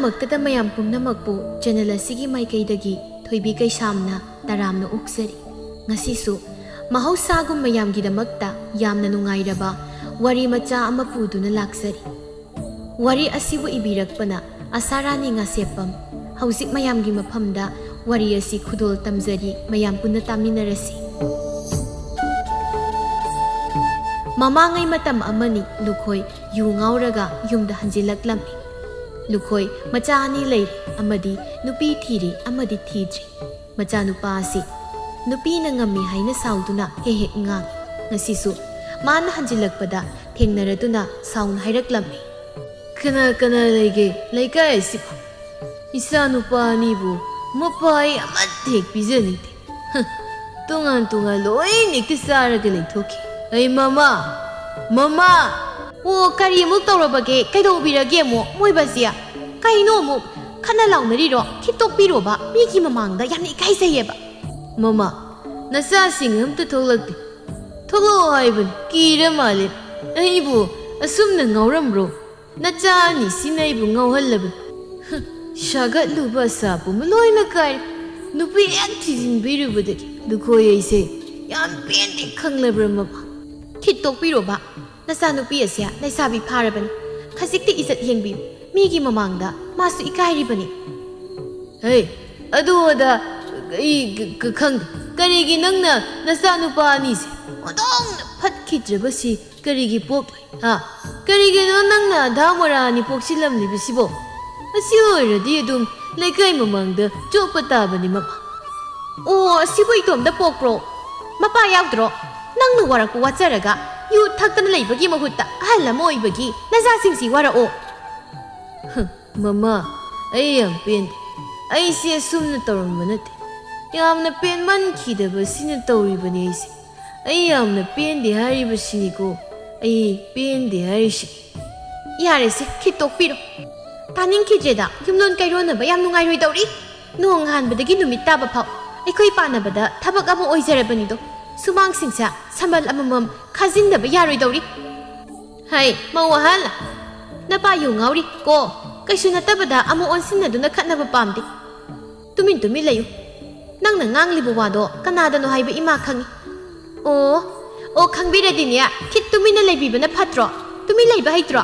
ꯑꯍꯥꯟꯕꯃꯛꯇꯗ ꯃꯌꯥꯝ ꯄꯨꯝꯅꯃꯛꯄꯨ ꯆꯦꯅꯦꯜ ꯑꯁꯤꯒꯤ ꯃꯥꯏꯀꯩꯗꯒꯤ ꯊꯣꯏꯕꯤ ꯀꯩꯁꯥꯝꯅ ꯇꯔꯥꯝꯅ ꯑꯣꯛꯆꯔꯤ꯫ ꯉꯁꯤꯁꯨ ꯃꯍꯧꯁꯥꯒꯨꯝ ꯃꯌꯥꯝꯒꯤꯗꯃꯛꯇ ꯌꯥꯝꯅ ꯅꯨꯡꯉꯥꯏꯔꯕ ꯋꯥꯔꯤ ꯃꯆꯥ ꯑꯃ ꯄꯨꯗꯨꯅ ꯂꯥꯛꯆꯔꯤ꯫ ꯋꯥꯔꯤ ꯑꯁꯤꯕꯨ ꯏꯕꯤꯔꯛꯄꯅ ꯑꯁꯥꯔꯥꯅꯤ ꯉꯥꯁꯦꯞꯄꯝ꯫ ꯍꯧꯖꯤꯛ ꯃꯌꯥꯝꯒꯤ ꯃꯐꯝꯗ ꯋꯥꯔꯤ ꯑꯁꯤ ꯈꯨꯗꯣꯜ ꯇꯝꯖꯔꯤ, ꯃꯌꯥꯝ ꯄꯨꯟꯅ ꯇꯥꯃꯤꯟꯅꯔꯁꯤ꯫ ꯃꯃꯥꯡꯉꯩ ꯃꯇꯝ ꯑꯃꯅꯤ ꯂꯨꯈꯣꯏ ꯌꯨ ꯉꯥꯎꯔꯒ ꯌꯨꯝꯗ ꯍꯟꯖꯤꯜꯂꯛꯂꯝꯃꯤ꯫ ꯂꯨꯈꯣꯏ ꯃꯆꯥ ꯑꯅꯤ ꯂꯩꯔꯤ, ꯑꯃꯗꯤ ꯅꯨꯄꯤ ꯊꯤꯔꯤ ꯑꯃꯗꯤ ꯊꯤꯗ꯭ꯔꯤ꯫ ꯃꯆꯥꯅꯨꯄꯥ ꯑꯁꯤ ꯅꯨꯄꯤꯅ ꯉꯝꯃꯤ ꯍꯥꯏꯅ ꯁꯥꯎꯗꯨꯅ ꯍꯦꯛ ꯍꯦꯛ ꯉꯥꯡꯏ꯫ ꯉꯁꯤꯁꯨ ꯃꯥꯅ ꯍꯟꯖꯤꯜꯂꯛꯄꯗ ꯊꯦꯡꯅꯔꯗꯨꯅ ꯁꯥꯎꯅ ꯍꯥꯏꯔꯛꯂꯝꯃꯤ꯫ "ꯀꯅꯥ ꯀꯅꯥ ꯂꯩꯒꯦ ꯂꯩꯀꯥꯏ ꯑꯁꯤꯕꯨ? ꯏꯆꯥ ꯅꯨꯄꯥ ꯑꯅꯤꯕꯨ ꯃꯄꯥ ꯑꯩ ꯑꯃꯠꯇ ꯍꯦꯛ ꯄꯤꯖꯅꯤꯡꯗꯦ꯫ ꯇꯣꯉꯥꯟ ꯇꯣꯉꯥꯟ ꯂꯣꯏꯅ ꯍꯦꯛꯇ ꯆꯥꯔꯒ ꯂꯩꯊꯣꯛꯈꯤ꯫ ꯑꯩ ꯃꯃꯥ ꯃꯃꯥ!" "ꯑꯣ, ꯀꯔꯤ ꯑꯃꯨꯛ ꯇꯧꯔꯕꯒꯦ? ꯀꯩꯗꯧꯕꯤꯔꯒꯦ ꯑꯃꯨꯛ ꯃꯣꯏꯕꯁꯤ? ꯀꯩꯅꯣ ꯑꯃꯨꯛ ꯈꯠꯅ ꯂꯥꯎꯅꯔꯤꯔꯣ? ꯈꯤꯠꯇꯣꯛꯄꯤꯔꯣꯕ, ꯃꯤꯒꯤ ꯃꯃꯥꯡꯗ ꯌꯥꯝꯅ ꯏꯀꯥꯏꯖꯩꯌꯦꯕ." "ꯃꯃꯥ, ꯅꯆꯥꯁꯤꯡ ꯑꯝꯇ ꯊꯣꯛꯂꯛꯇꯦ꯫ ꯊꯣꯛꯂꯛꯑꯣ ꯍꯥꯏꯕꯅꯤ, ꯀꯤꯔ ꯃꯥꯜꯂꯦ꯫ ꯑꯩꯕꯨ ꯑꯁꯨꯝꯅ ꯉꯥꯎꯔꯝꯕ꯭ꯔꯣ? ꯅꯆꯥ ꯑꯅꯤꯁꯤꯅ ꯑꯩꯕꯨ ꯉꯥꯎꯍꯜꯂꯕꯅꯤ꯫ ꯁꯥꯒꯠꯂꯨꯕ ꯑꯁꯥ ꯄꯨꯝꯕ ꯂꯣꯏꯅ ꯀꯥꯏꯔꯦ꯫ ꯅꯨꯄꯤ ꯍꯦꯛ ꯊꯤꯖꯤꯟꯕꯤꯔꯨꯕꯗꯒꯤ ꯂꯨꯈꯣꯏ ꯑꯩꯁꯦ ꯌꯥꯝ ꯄꯦꯟꯗꯦ ꯈꯪꯂꯕ꯭ꯔꯥ ꯃꯃꯥ?" "ꯈꯤꯠꯇꯣꯛꯄꯤꯔꯣꯕ, ꯅꯆꯥꯅꯨꯄꯤ ꯑꯁꯦ ꯂꯩꯁꯥꯕꯤ ꯐꯥꯔꯕꯅꯤ꯫ ꯈꯖꯤꯛꯇꯤ ꯏꯖꯠ ꯌꯦꯡꯕꯤꯌꯨ, ꯃꯤꯒꯤ ꯃꯃꯥꯡꯗ ꯃꯥꯁꯨ ꯏꯀꯥꯏꯔꯤꯕꯅꯤ." "ꯍꯩ, ꯑꯗꯨ ꯑꯗꯥ ꯑꯩ ꯈꯪꯗꯦ꯫ ꯀꯔꯤꯒꯤ ꯅꯪꯅ ꯅꯆꯥꯅꯨꯄꯥ ꯑꯅꯤꯁꯦ ꯑꯣꯟꯊꯣꯛꯅ ꯐꯠꯈꯤꯗ꯭ꯔꯕꯁꯤ ꯀꯔꯤꯒꯤ ꯄꯣꯛꯂꯣꯏ? ꯀꯔꯤꯒꯤꯅꯣ ꯅꯪꯅ ꯑꯙꯥ ꯃꯣꯔꯥ ꯑꯅꯤ ꯄꯣꯛꯁꯤꯜꯂꯝꯂꯤꯕꯁꯤꯕꯣ? ꯑꯁꯤ ꯑꯣꯏꯔꯗꯤ ꯑꯗꯨꯝ ꯂꯩꯀꯥꯏ ꯃꯃꯥꯡꯗ ꯆꯣꯞꯄ ꯇꯥꯕꯅꯤ ꯃꯃꯥ." "ꯑꯣ, ꯑꯁꯤꯕꯨ ꯏꯇꯣꯝꯗ ꯄꯣꯛꯄ꯭ꯔꯣ? ꯃꯄꯥ ꯌꯥꯎꯗ꯭ꯔꯣ? ꯅꯪꯅ ꯋꯥꯔꯛꯄ ꯋꯥꯠꯆꯔꯒ ꯌꯨ ꯊꯛꯇꯅ ꯂꯩꯕꯒꯤ ꯃꯍꯨꯠꯇ ꯑꯍꯜ ꯑꯃ ꯑꯣꯏꯕꯒꯤ ꯅꯆꯥꯁꯤꯡꯁꯤ ꯋꯥꯔꯛꯑꯣ." "ꯃꯃꯥ, ꯑꯩ ꯌꯥꯝ ꯄꯦꯟꯗꯦ꯫ ꯑꯩꯁꯦ ꯑꯁꯨꯝꯅ ꯇꯧꯔꯝꯕ ꯅꯠꯇꯦ. ꯌꯥꯝꯅ ꯄꯦꯟꯃꯟꯈꯤꯗꯕꯁꯤꯅ ꯇꯧꯔꯤꯕꯅꯤ ꯑꯩꯁꯦ. ꯑꯩ ꯌꯥꯝꯅ ꯄꯦꯟꯗꯦ ꯍꯥꯏꯔꯤꯕꯁꯤꯅꯤꯀꯣ. ꯑꯩ ꯄꯦꯟꯗꯦ ꯍꯥꯏꯔꯤꯁꯦ." "ꯌꯥꯔꯦꯁꯦ, ꯈꯤꯠꯇꯣꯛꯄꯤꯔꯣ. ꯇꯥꯅꯤꯡꯈꯤꯗ꯭ꯔꯦꯗ, ꯌꯨꯝꯂꯣꯟ ꯀꯩꯔꯣꯟꯅꯕ ꯌꯥꯝ ꯅꯨꯡꯉꯥꯏꯔꯣꯏꯗꯧꯔꯤ꯫ ꯅꯣꯡ ꯉꯥꯟꯕꯗꯒꯤ ꯅꯨꯃꯤꯠ ꯇꯥꯕ ꯐꯥꯎ ꯑꯩꯈꯣꯏ ꯄꯥꯟꯅꯕꯗ ꯊꯕꯛ ꯑꯃ ꯑꯣꯏꯖꯔꯕꯅꯤꯗꯣ. ꯁꯨꯃꯥꯡꯁꯤꯡꯁꯦ ꯁꯝꯕꯜ ꯑꯃꯃꯝ ꯈꯥꯖꯤꯟꯗꯕ ꯌꯥꯔꯣꯏꯗꯧꯔꯤ." "ꯍꯩ, ꯃꯧ ꯑꯍꯜ, ꯅꯄꯥ ꯌꯨ ꯉꯥꯎꯔꯤ ꯀꯣ? ꯀꯩꯁꯨ ꯅꯠꯇꯕꯗ ꯑꯃꯨꯛ ꯑꯣꯟꯁꯤꯟꯅꯗꯨꯅ ꯈꯠꯅꯕ ꯄꯥꯝꯗꯦ. ꯇꯨꯃꯤꯟ ꯇꯨꯃꯤꯟ ꯂꯩꯌꯨ. ꯅꯪꯅ ꯉꯥꯡꯂꯤꯕ ꯋꯥꯗꯣ ꯀꯅꯥꯗꯅꯣ ꯍꯥꯏꯕ ꯏꯃꯥ ꯈꯪꯉꯤ." "ꯑꯣ, ꯈꯪꯕꯤꯔꯗꯤꯅꯦ, ꯈꯤꯠ ꯇꯨꯃꯤꯟꯅ ꯂꯩꯕꯤꯕꯅ ꯐꯠꯇ꯭ꯔꯣ? ꯇꯨꯃꯤꯟ ꯂꯩꯕ ꯍꯩꯇ꯭ꯔꯣ?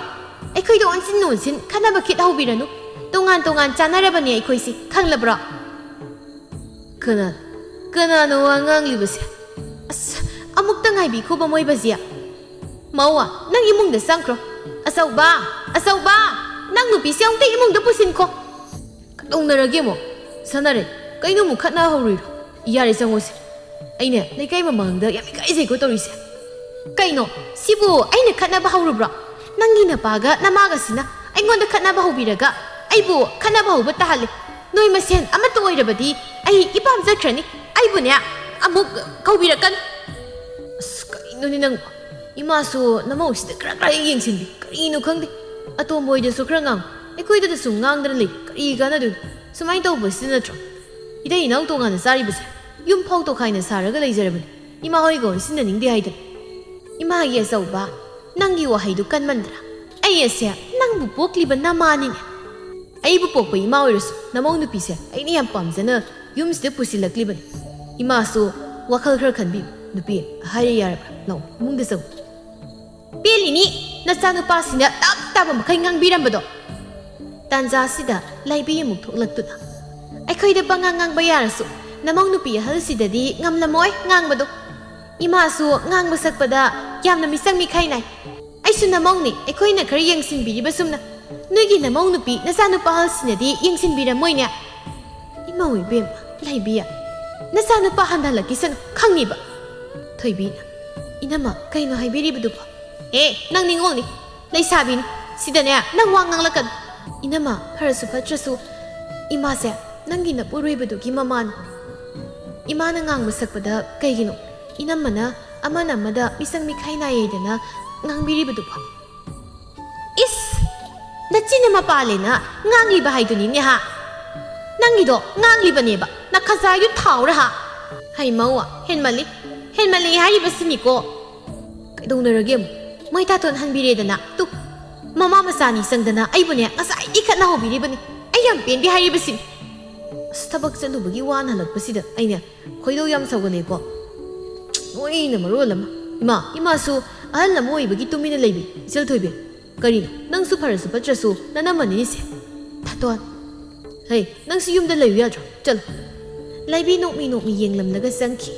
ꯑꯩꯈꯣꯏꯗ ꯑꯣꯟꯁꯤꯟ ꯈꯠꯅꯕ ꯈꯤꯠ ꯍꯧꯕꯤꯔꯅꯨ. ꯇꯣꯉꯥꯟ ꯇꯣꯉꯥꯟ ꯆꯥꯅꯔꯕꯅꯤ ꯑꯩꯈꯣꯏꯁꯤ, ꯈꯪꯂꯕ꯭ꯔꯣ?" "ꯀꯅꯥꯅꯣ ꯋꯥ ꯉꯥꯡꯂꯤꯕꯁꯦ? ꯑꯁ, ꯑꯃꯨꯛꯇ ꯉꯥꯏꯕꯤꯈꯣꯕ ꯃꯣꯏꯕꯁꯤ꯫ ꯃꯧ, ꯅꯪ ꯏꯃꯨꯡꯗ ꯆꯪꯈ꯭ꯔꯣ. ꯑꯆꯧꯕ, ꯅꯪ ꯅꯨꯄꯤꯁꯦ ꯑꯃꯨꯛꯇ ꯏꯃꯨꯡꯗ ꯄꯨꯁꯤꯟꯈꯣ." "ꯀꯩꯗꯧꯅꯔꯒꯦ ꯑꯃꯨꯛ? ꯁꯥꯟꯅꯔꯦ, ꯀꯩꯅꯣ ꯑꯃꯨꯛ ꯈꯠꯅ ꯍꯧꯔꯤꯔꯣ? ꯌꯥꯔꯦ, ꯆꯪꯉꯣꯁꯦ. ꯑꯩꯅꯦ ꯂꯩꯀꯥꯏ ꯃꯃꯥꯡꯗ ꯌꯥꯝ ꯏꯀꯥꯏꯖꯩꯀꯣ ꯇꯧꯔꯤꯁꯦ." "ꯀꯩꯅꯣ ꯁꯤꯕꯨ ꯑꯩꯅ ꯈꯠꯅꯕ ꯍꯧꯔꯨꯕ꯭ꯔꯣ? ꯅꯪꯒꯤ ꯅꯄꯥꯒ ꯅꯃꯥꯒꯁꯤꯅ ꯑꯩꯉꯣꯟꯗ ꯈꯠꯅꯕ ꯍꯧꯕꯤꯔꯒ ꯑꯩꯕꯨ ꯈꯠꯅꯕ ꯍꯧꯕ ꯇꯥꯍꯜꯂꯤ. ꯅꯣꯏ ꯃꯁꯦꯟ ꯑꯃꯠꯇ ꯑꯣꯏꯔꯕꯗꯤ ꯑꯩ ꯏꯄꯥꯝ ꯆꯠꯈ꯭ꯔꯅꯤ. ꯑꯩꯕꯨꯅꯦ ꯑꯃꯨꯛ ꯀꯧꯕꯤꯔꯛꯀꯅꯨ." "ꯑꯁ, ꯀꯩꯅꯣꯅꯦ ꯅꯪꯕꯨ? ꯏꯃꯥꯁꯨ ꯅꯃꯧꯁꯤꯗ ꯈꯔ ꯌꯦꯡꯁꯤꯟꯕꯤ. ꯀꯔꯤꯅꯣ ꯈꯪꯗꯦ. ꯑꯇꯣꯝꯕ ꯍꯣꯏꯗꯁꯨ ꯈꯔ ꯉꯥꯡꯉꯨ. ꯑꯩꯈꯣꯏꯗꯗꯁꯨ ꯉꯥꯡꯗꯅ ꯂꯩ. ꯀꯔꯤ ꯀꯥꯟꯅꯗꯣꯏꯅꯣ? ꯁꯨꯃꯥꯏꯅ ꯇꯧꯕꯁꯤꯗ ꯅꯠꯇ꯭ꯔꯣ ꯏꯇꯩ ꯏꯅꯥꯎ ꯇꯣꯉꯥꯟꯅ ꯆꯥꯔꯤꯕꯁꯦ? ꯌꯨꯝ ꯐꯥꯎ ꯇꯣꯈꯥꯏꯅ ꯁꯥꯔꯒ ꯂꯩꯖꯔꯕꯅꯤ. ꯏꯃꯥ ꯍꯣꯏꯒ ꯑꯣꯟꯁꯤꯟꯅꯅꯤꯡꯗꯦ ꯍꯥꯏꯗꯅ." "ꯏꯃꯥꯒꯤ ꯑꯆꯧꯕ, ꯅꯪꯒꯤ ꯋꯥꯍꯩꯗꯨ ꯀꯟꯃꯟꯗ꯭ꯔꯥ? ꯑꯩ ꯑꯁꯦ ꯅꯪꯕꯨ ꯄꯣꯛꯂꯤꯕ ꯅꯃꯥꯅꯤꯅꯦ. ꯑꯩꯕꯨ ꯄꯣꯛꯄ ꯏꯃꯥ ꯑꯣꯏꯔꯁꯨ ꯅꯃꯧ ꯅꯨꯄꯤꯁꯦ ꯑꯩꯅ ꯌꯥꯝ ꯄꯥꯝꯖꯅ ꯌꯨꯝꯁꯤꯗ ꯄꯨꯁꯤꯜꯂꯛꯂꯤꯕꯅꯤ. ꯏꯃꯥꯁꯨ ꯋꯥꯈꯜ ꯈꯔ ꯈꯟꯕꯤꯌꯨ. ꯅꯨꯄꯤ, ꯍꯥꯏꯔꯦ ꯌꯥꯔꯕ꯭ꯔꯥ? ꯂꯥꯛꯑꯣ, ꯏꯃꯨꯡꯗ ꯆꯪꯉꯨ." "ꯄꯦꯜꯂꯤꯅꯤ ꯅꯆꯥꯅꯨꯄꯥꯁꯤꯅ ꯇꯥꯕ ꯃꯈꯩ ꯉꯥꯡꯕꯤꯔꯝꯕꯗꯣ." ꯇꯥꯟꯖꯥꯁꯤꯗ ꯂꯥꯏꯕꯤ ꯑꯃꯨꯛ ꯊꯣꯛꯂꯛꯇꯨꯅ, "ꯑꯩꯈꯣꯏꯗ ꯄꯉꯥꯡ ꯉꯥꯡꯕ ꯌꯥꯔꯁꯨ ꯅꯃꯧ ꯅꯨꯄꯤ ꯑꯍꯜꯁꯤꯗꯗꯤ ꯉꯝꯂꯝꯃꯣꯏ ꯉꯥꯡꯕꯗꯣ. ꯏꯃꯥꯁꯨ ꯉꯥꯡꯕ ꯁꯛꯄꯗ ꯌꯥꯝꯅ ꯃꯤꯆꯪ ꯃꯤꯈꯥꯏ ꯅꯥꯏ. ꯑꯩꯁꯨ ꯅꯃꯧꯅꯤ, ꯑꯩꯈꯣꯏꯅ ꯈꯔ ꯌꯦꯡꯁꯤꯟꯕꯤꯔꯤꯕ ꯁꯨꯝꯅ. ꯅꯣꯏꯒꯤ ꯅꯃꯧ ꯅꯨꯄꯤ ꯅꯆꯥꯅꯨꯄꯥ ꯑꯍꯜꯁꯤꯅꯗꯤ ꯌꯦꯡꯁꯤꯟꯕꯤꯔꯝꯃꯣꯏꯅꯦ." "ꯏꯃꯧ ꯏꯕꯦꯝꯃ, ꯂꯩꯕꯤ, ꯅꯆꯥꯅꯨꯄꯥ ꯍꯟꯊꯍꯜꯂꯛꯈꯤꯁꯅꯨ, ꯈꯪꯉꯤꯕ." ꯊꯣꯏꯕꯤꯅ, "ꯏꯅꯝꯃ, ꯀꯩꯅꯣ ꯍꯥꯏꯕꯤꯔꯤꯕꯗꯨꯕꯣ?" "ꯅꯪ ꯅꯤꯡꯉꯣꯜꯅꯤ, ꯂꯩꯁꯥꯕꯤꯅꯤ. ꯁꯤꯗꯅꯦ ꯅꯪ ꯋꯥ ꯉꯥꯡꯂꯛꯀꯅꯨ." "ꯏꯅꯝꯃ, ꯐꯔꯁꯨ ꯐꯠꯇ꯭ꯔꯁꯨ ꯏꯃꯥꯁꯦ ꯅꯪꯒꯤ ꯅꯄꯨꯔꯣꯏꯕꯗꯨꯒꯤ ꯃꯃꯥꯅꯤ. ꯏꯃꯥꯅ ꯉꯥꯡꯕ ꯁꯛꯄꯗ ꯀꯩꯒꯤꯅꯣ ꯏꯅꯝꯃꯅ ꯑꯃꯅ ꯑꯃꯗ ꯃꯤꯆꯪ ꯃꯤꯈꯥꯏ ꯅꯥꯏꯌꯦꯗꯅ ꯉꯥꯡꯕꯤꯔꯤꯕꯗꯨꯕꯣ?" "ꯏꯁ, ꯅꯆꯤꯟ ꯑꯃ ꯄꯥꯜꯂꯦꯅ ꯉꯥꯡꯂꯤꯕ ꯍꯥꯏꯗꯨꯅꯤꯅꯦ ꯍꯥ? ꯅꯪꯒꯤꯗꯣ ꯉꯥꯡꯂꯤꯕꯅꯦꯕ, ꯅꯈꯖꯥꯏꯗꯨ ꯊꯥꯎꯔ ꯍꯥ? ꯍꯩ ꯃꯧ, ꯍꯦꯟꯃꯜꯂꯤ ꯍꯥꯏꯔꯤꯕꯁꯤꯅꯤꯀꯣ." "ꯀꯩꯗꯧꯅꯔꯒꯦ ꯑꯃꯨꯛ? ꯃꯩ ꯇꯥꯇꯣꯟ ꯍꯟꯕꯤꯔꯦꯗꯅ ꯇꯨ, ꯃꯃꯥ ꯃꯆꯥꯅꯤ ꯆꯪꯗꯅ ꯑꯩꯕꯨꯅꯦ ꯉꯁꯥꯏꯗꯤ ꯈꯠꯅ ꯍꯧꯕꯤꯔꯤꯕꯅꯤ꯫ ꯑꯩ ꯌꯥꯝ ꯄꯦꯟꯗꯦ ꯍꯥꯏꯔꯤꯕꯁꯤꯅꯤ ꯊꯕꯛ ꯆꯠꯂꯨꯕꯒꯤ ꯋꯥꯅ ꯍꯜꯂꯛꯄꯁꯤꯗ ꯑꯩꯅ ꯈꯣꯏꯗꯧ ꯌꯥꯝ ꯁꯧꯒꯠꯂꯦꯀꯣ ꯅꯣꯏꯅ ꯃꯔꯣꯜ ꯑꯃ ꯏꯃꯥꯁꯨ ꯑꯍꯜ ꯑꯃ ꯑꯣꯏꯕꯒꯤ ꯇꯨꯃꯤꯟꯅ ꯂꯩꯕꯤ ꯏꯆꯜ ꯊꯣꯏꯕꯤ ꯀꯔꯤꯅꯣ ꯅꯪꯁꯨ ꯐꯔꯁꯨ ꯐꯠꯇ꯭ꯔꯁꯨ ꯅꯅꯝꯃꯅꯤꯁꯦ ꯊꯥꯇꯣꯟ ꯍꯩ ꯅꯪꯁꯨ ꯌꯨꯝꯗ ꯂꯩꯌꯨ ꯌꯥꯗ꯭ꯔꯣ ꯆꯠꯂꯣ ꯂꯩꯕꯤ ꯅꯣꯛꯃꯤ ꯌꯦꯡꯂꯝꯂꯒ ꯆꯪꯈꯤ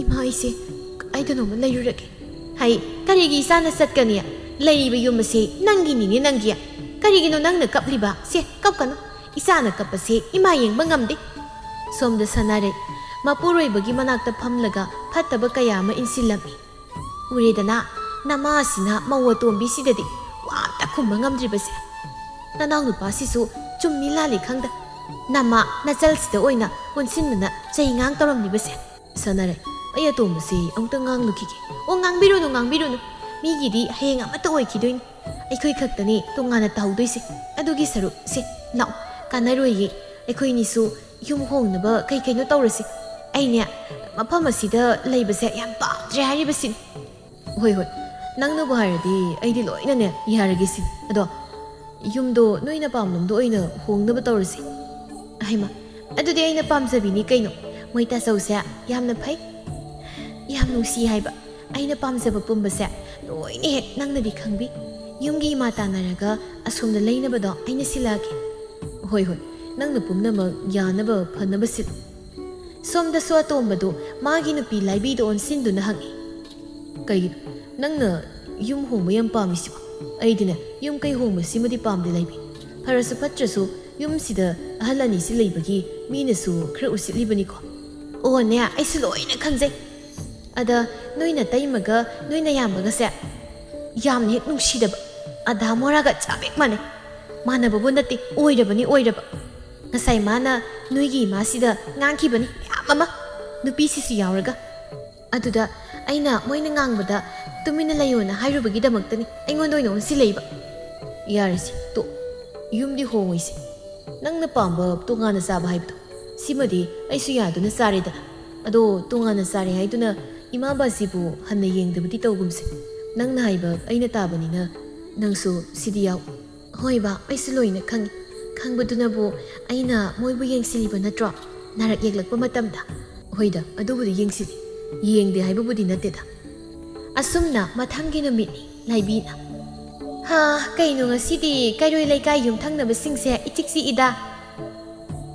ꯏꯃꯥ ꯑꯩꯁꯦ ꯀꯗꯥꯏꯗꯅꯣꯃ ꯂꯩꯔꯨꯔꯒꯦ ꯍꯩ ꯀꯔꯤꯒꯤ ꯏꯆꯥꯅ ꯆꯠꯀꯅꯤ ꯂꯩꯔꯤꯕ ꯌꯨꯝ ꯑꯁꯤ ꯅꯪꯒꯤꯅꯤꯅꯦ ꯅꯪꯒꯤ ꯀꯔꯤꯒꯤꯅꯣ ꯅꯪꯅ ꯀꯞꯂꯤꯕ ꯁꯦ ꯀꯞꯀꯅꯨ ꯏꯆꯥꯅ ꯀꯞꯄꯁꯦ ꯏꯃꯥ ꯌꯦꯡꯕ ꯉꯝꯗꯦ ꯁꯣꯝꯗ ꯁꯅꯥꯔꯩ ꯃꯄꯨꯔꯣꯏꯕꯒꯤ ꯃꯅꯥꯛꯇ ꯐꯝꯂꯒ ꯐꯠꯇꯕ ꯀꯌꯥ ꯑꯃ ꯏꯟꯁꯤꯜꯂꯝꯃꯤ ꯎꯔꯦꯗꯅ ꯅꯃꯥ ꯑꯁꯤꯅ ꯃꯧ ꯑꯇꯣꯝꯕꯤꯁꯤꯗꯗꯤ ꯋꯥ ꯑꯝꯇ ꯈꯨꯝꯕ ꯉꯝꯗ꯭ꯔꯤꯕꯁꯦ ꯅꯅꯥꯎ ꯅꯨꯄꯥꯁꯤꯁꯨ ꯆꯨꯝꯃꯤ ꯂꯥꯜꯂꯤ ꯈꯪꯗ ꯅꯃꯥ ꯅꯆꯜꯁꯤꯗ ꯑꯣꯏꯅ ꯄꯨꯟꯁꯤꯟꯗꯅ ꯆꯩ ꯉꯥꯡ ꯇꯧꯔꯝꯂꯤꯕꯁꯦ ꯁꯅꯥꯔꯩ ꯑꯩ ꯑꯇꯣꯝꯕꯁꯤ ꯑꯃꯨꯛꯇ ꯉꯥꯡꯂꯨꯈꯤꯒꯦ ꯑꯣ ꯉꯥꯡꯕꯤꯔꯨꯅꯨ ꯃꯤꯒꯤꯗꯤ ꯍꯌꯦꯡ ꯑꯃꯠꯇ ꯑꯣꯏꯈꯤꯗꯣꯏꯅꯤ ꯑꯩꯈꯣꯏ ꯈꯛꯇꯅꯤ ꯇꯣꯉꯥꯟꯅ ꯇꯧꯍꯧꯗꯣꯏꯁꯦ ꯑꯗꯨꯒꯤ ꯁꯔꯨꯛ ꯁꯦ ꯂꯥꯛꯑꯣ ꯀꯥꯟꯅꯔꯣꯏꯌꯦ ꯑꯩꯈꯣꯏꯅꯤꯁꯨ ꯌꯨꯝ ꯍꯣꯡꯅꯕ ꯀꯩꯅꯣ ꯇꯧꯔꯁꯤ ꯑꯩꯅꯦ ꯃꯐꯝ ꯑꯁꯤꯗ ꯂꯩꯕꯁꯦ ꯌꯥꯝ ꯄꯥꯝꯗ꯭ꯔꯦ ꯍꯥꯏꯔꯤꯕꯁꯤꯅꯤ ꯍꯣꯏ ꯅꯪꯅꯕꯨ ꯍꯥꯏꯔꯗꯤ ꯑꯩꯗꯤ ꯂꯣꯏꯅꯅꯦ ꯌꯥꯔꯒꯦ ꯁꯤꯅꯤ ꯑꯗꯣ ꯌꯨꯝꯗꯣ ꯅꯣꯏꯅ ꯄꯥꯝꯂꯝꯗꯣ ꯑꯣꯏꯅ ꯍꯣꯡꯅꯕ ꯇꯧꯔꯁꯤ ꯍꯩꯃ ꯑꯗꯨꯗꯤ ꯑꯩꯅ ꯄꯥꯝꯖꯕꯤꯅꯤ ꯀꯩꯅꯣ ꯃꯣꯏ ꯇꯥꯆꯧꯁꯦ ꯌꯥꯝꯅ ꯐꯩ ꯌꯥꯝ ꯅꯨꯡꯁꯤ ꯍꯥꯏꯕ ꯑꯩꯅ ꯄꯥꯝꯖꯕ ꯄꯨꯝꯕꯁꯦ ꯂꯣꯏꯅ ꯍꯦꯛ ꯅꯪꯅꯗꯤ ꯈꯪꯕꯤ ꯌꯨꯝꯒꯤ ꯏꯃꯥ ꯇꯥꯟꯅꯔꯒ ꯑꯁꯣꯝꯗ ꯂꯩꯅꯕꯗꯣ ꯑꯩꯅ ꯁꯤꯜꯂꯛꯑꯒꯦ ꯍꯣꯏ ꯅꯪꯅ ꯄꯨꯝꯅꯃꯛ ꯌꯥꯅꯕ ꯐꯅꯕ ꯁꯤꯜꯂꯨ ꯁꯣꯝꯗꯁꯨ ꯑꯇꯣꯝꯕꯗꯣ ꯃꯥꯒꯤ ꯅꯨꯄꯤ ꯂꯥꯏꯕꯤꯗ ꯑꯣꯟꯁꯤꯟꯗꯨꯅ ꯍꯪꯉꯤ ꯀꯩꯒꯤꯅꯣ ꯅꯪꯅ ꯌꯨꯝ ꯍꯣꯡꯕ ꯌꯥꯝ ꯄꯥꯝꯃꯤꯁꯤꯕꯣ ꯑꯩꯗꯤꯅꯦ ꯌꯨꯝ ꯀꯩ ꯍꯣꯡꯕꯁꯤꯃꯗꯤ ꯄꯥꯝꯗꯦ ꯂꯩꯕꯤ ꯐꯔꯁꯨ ꯐꯠꯇ꯭ꯔꯁꯨ ꯌꯨꯝꯁꯤꯗ ꯑꯍꯜ ꯑꯅꯤꯁꯤ ꯂꯩꯕꯒꯤ ꯃꯤꯅꯁꯨ ꯈꯔ ꯎꯁꯤꯠꯂꯤꯕꯅꯤꯀꯣ ꯑꯣꯅꯦ ꯑꯩꯁꯨ ꯂꯣꯏꯅ ꯈꯪꯖꯩ ꯑꯗ ꯅꯣꯏꯅ ꯇꯩꯃꯒ ꯅꯣꯏꯅ ꯌꯥꯝꯕꯒꯁꯦ ꯌꯥꯝꯅ ꯍꯦꯛ ꯅꯨꯡꯁꯤꯗꯕ ꯑꯙꯥ ꯃꯣꯔꯥꯒ ꯆꯥꯕꯦꯛ ꯃꯥꯟꯅꯕꯕꯨ ꯅꯠꯇꯦ ꯑꯣꯏꯔꯕ ꯉꯁꯥꯏ ꯃꯥꯅ ꯅꯣꯏꯒꯤ ꯏꯃꯥꯁꯤꯗ ꯉꯥꯡꯈꯤꯕꯅꯤ ꯃꯌꯥꯝ ꯑꯃ ꯅꯨꯄꯤꯁꯤꯁꯨ ꯌꯥꯎꯔꯒ ꯑꯗꯨꯗ ꯑꯩꯅ ꯃꯣꯏꯅ ꯉꯥꯡꯕꯗ ꯇꯨꯃꯤꯟꯅ ꯂꯩꯌꯣꯅ ꯍꯥꯏꯔꯨꯕꯒꯤꯗꯃꯛꯇꯅꯤ ꯑꯩꯉꯣꯟꯗ ꯑꯣꯏꯅ ꯑꯣꯟꯁꯤꯜꯂꯛꯏꯕ ꯌꯥꯔꯁꯤ ꯇꯣ ꯌꯨꯝꯗꯤ ꯍꯣꯡꯉꯣꯏꯁꯤ ꯅꯪꯅ ꯄꯥꯝꯕ ꯇꯣꯉꯥꯟꯅ ꯆꯥꯕ ꯍꯥꯏꯕꯗꯣ ꯁꯤꯃꯗꯤ ꯑꯩꯁꯨ ꯌꯥꯗꯨꯅ ꯆꯥꯔꯦꯗꯅ ꯑꯗꯣ ꯇꯣꯉꯥꯟꯅ ꯆꯥꯔꯦ ꯍꯥꯏꯗꯨꯅ ꯏꯃꯥ ꯕꯥꯁꯤꯕꯨ ꯍꯟꯅ ꯌꯦꯡꯗꯕꯗꯤ ꯇꯧꯒꯨꯝꯁꯦ ꯅꯪꯅ ꯍꯥꯏꯕ ꯑꯩꯅ ꯇꯥꯕꯅꯤꯅ ꯅꯪꯁꯨ ꯁꯤꯗꯤ ꯌꯥꯎ ꯍꯣꯏ ꯕꯥ ꯑꯩꯁꯨ ꯂꯣꯏꯅ ꯈꯪꯉꯤ ꯈꯪꯕꯗꯨꯅꯕꯨ ꯑꯩꯅ ꯃꯣꯏꯕꯨ ꯌꯦꯡꯁꯤꯜꯂꯤꯕ ꯅꯠꯇ꯭ꯔꯣ ꯅꯥꯔꯛ ꯌꯦꯛꯂꯛꯄ ꯃꯇꯝꯗ ꯍꯣꯏꯗ ꯑꯗꯨꯕꯨꯗꯤ ꯌꯦꯡꯁꯤꯜꯂꯤ ꯌꯦꯡꯗꯦ ꯍꯥꯏꯕꯕꯨꯗꯤ ꯅꯠꯇꯦꯗ ꯑꯁꯨꯝꯅ ꯃꯊꯪꯒꯤ ꯅꯨꯃꯤꯠꯅꯤ ꯂꯥꯏꯕꯤꯅ ꯀꯩꯅꯣ ꯉꯁꯤꯗꯤ ꯀꯩꯔꯣꯏ ꯂꯩꯀꯥꯏ ꯌꯨꯝꯊꯪꯅꯕꯁꯤꯡꯁꯦ ꯏꯆꯤꯛ ꯆꯤꯛꯏꯗ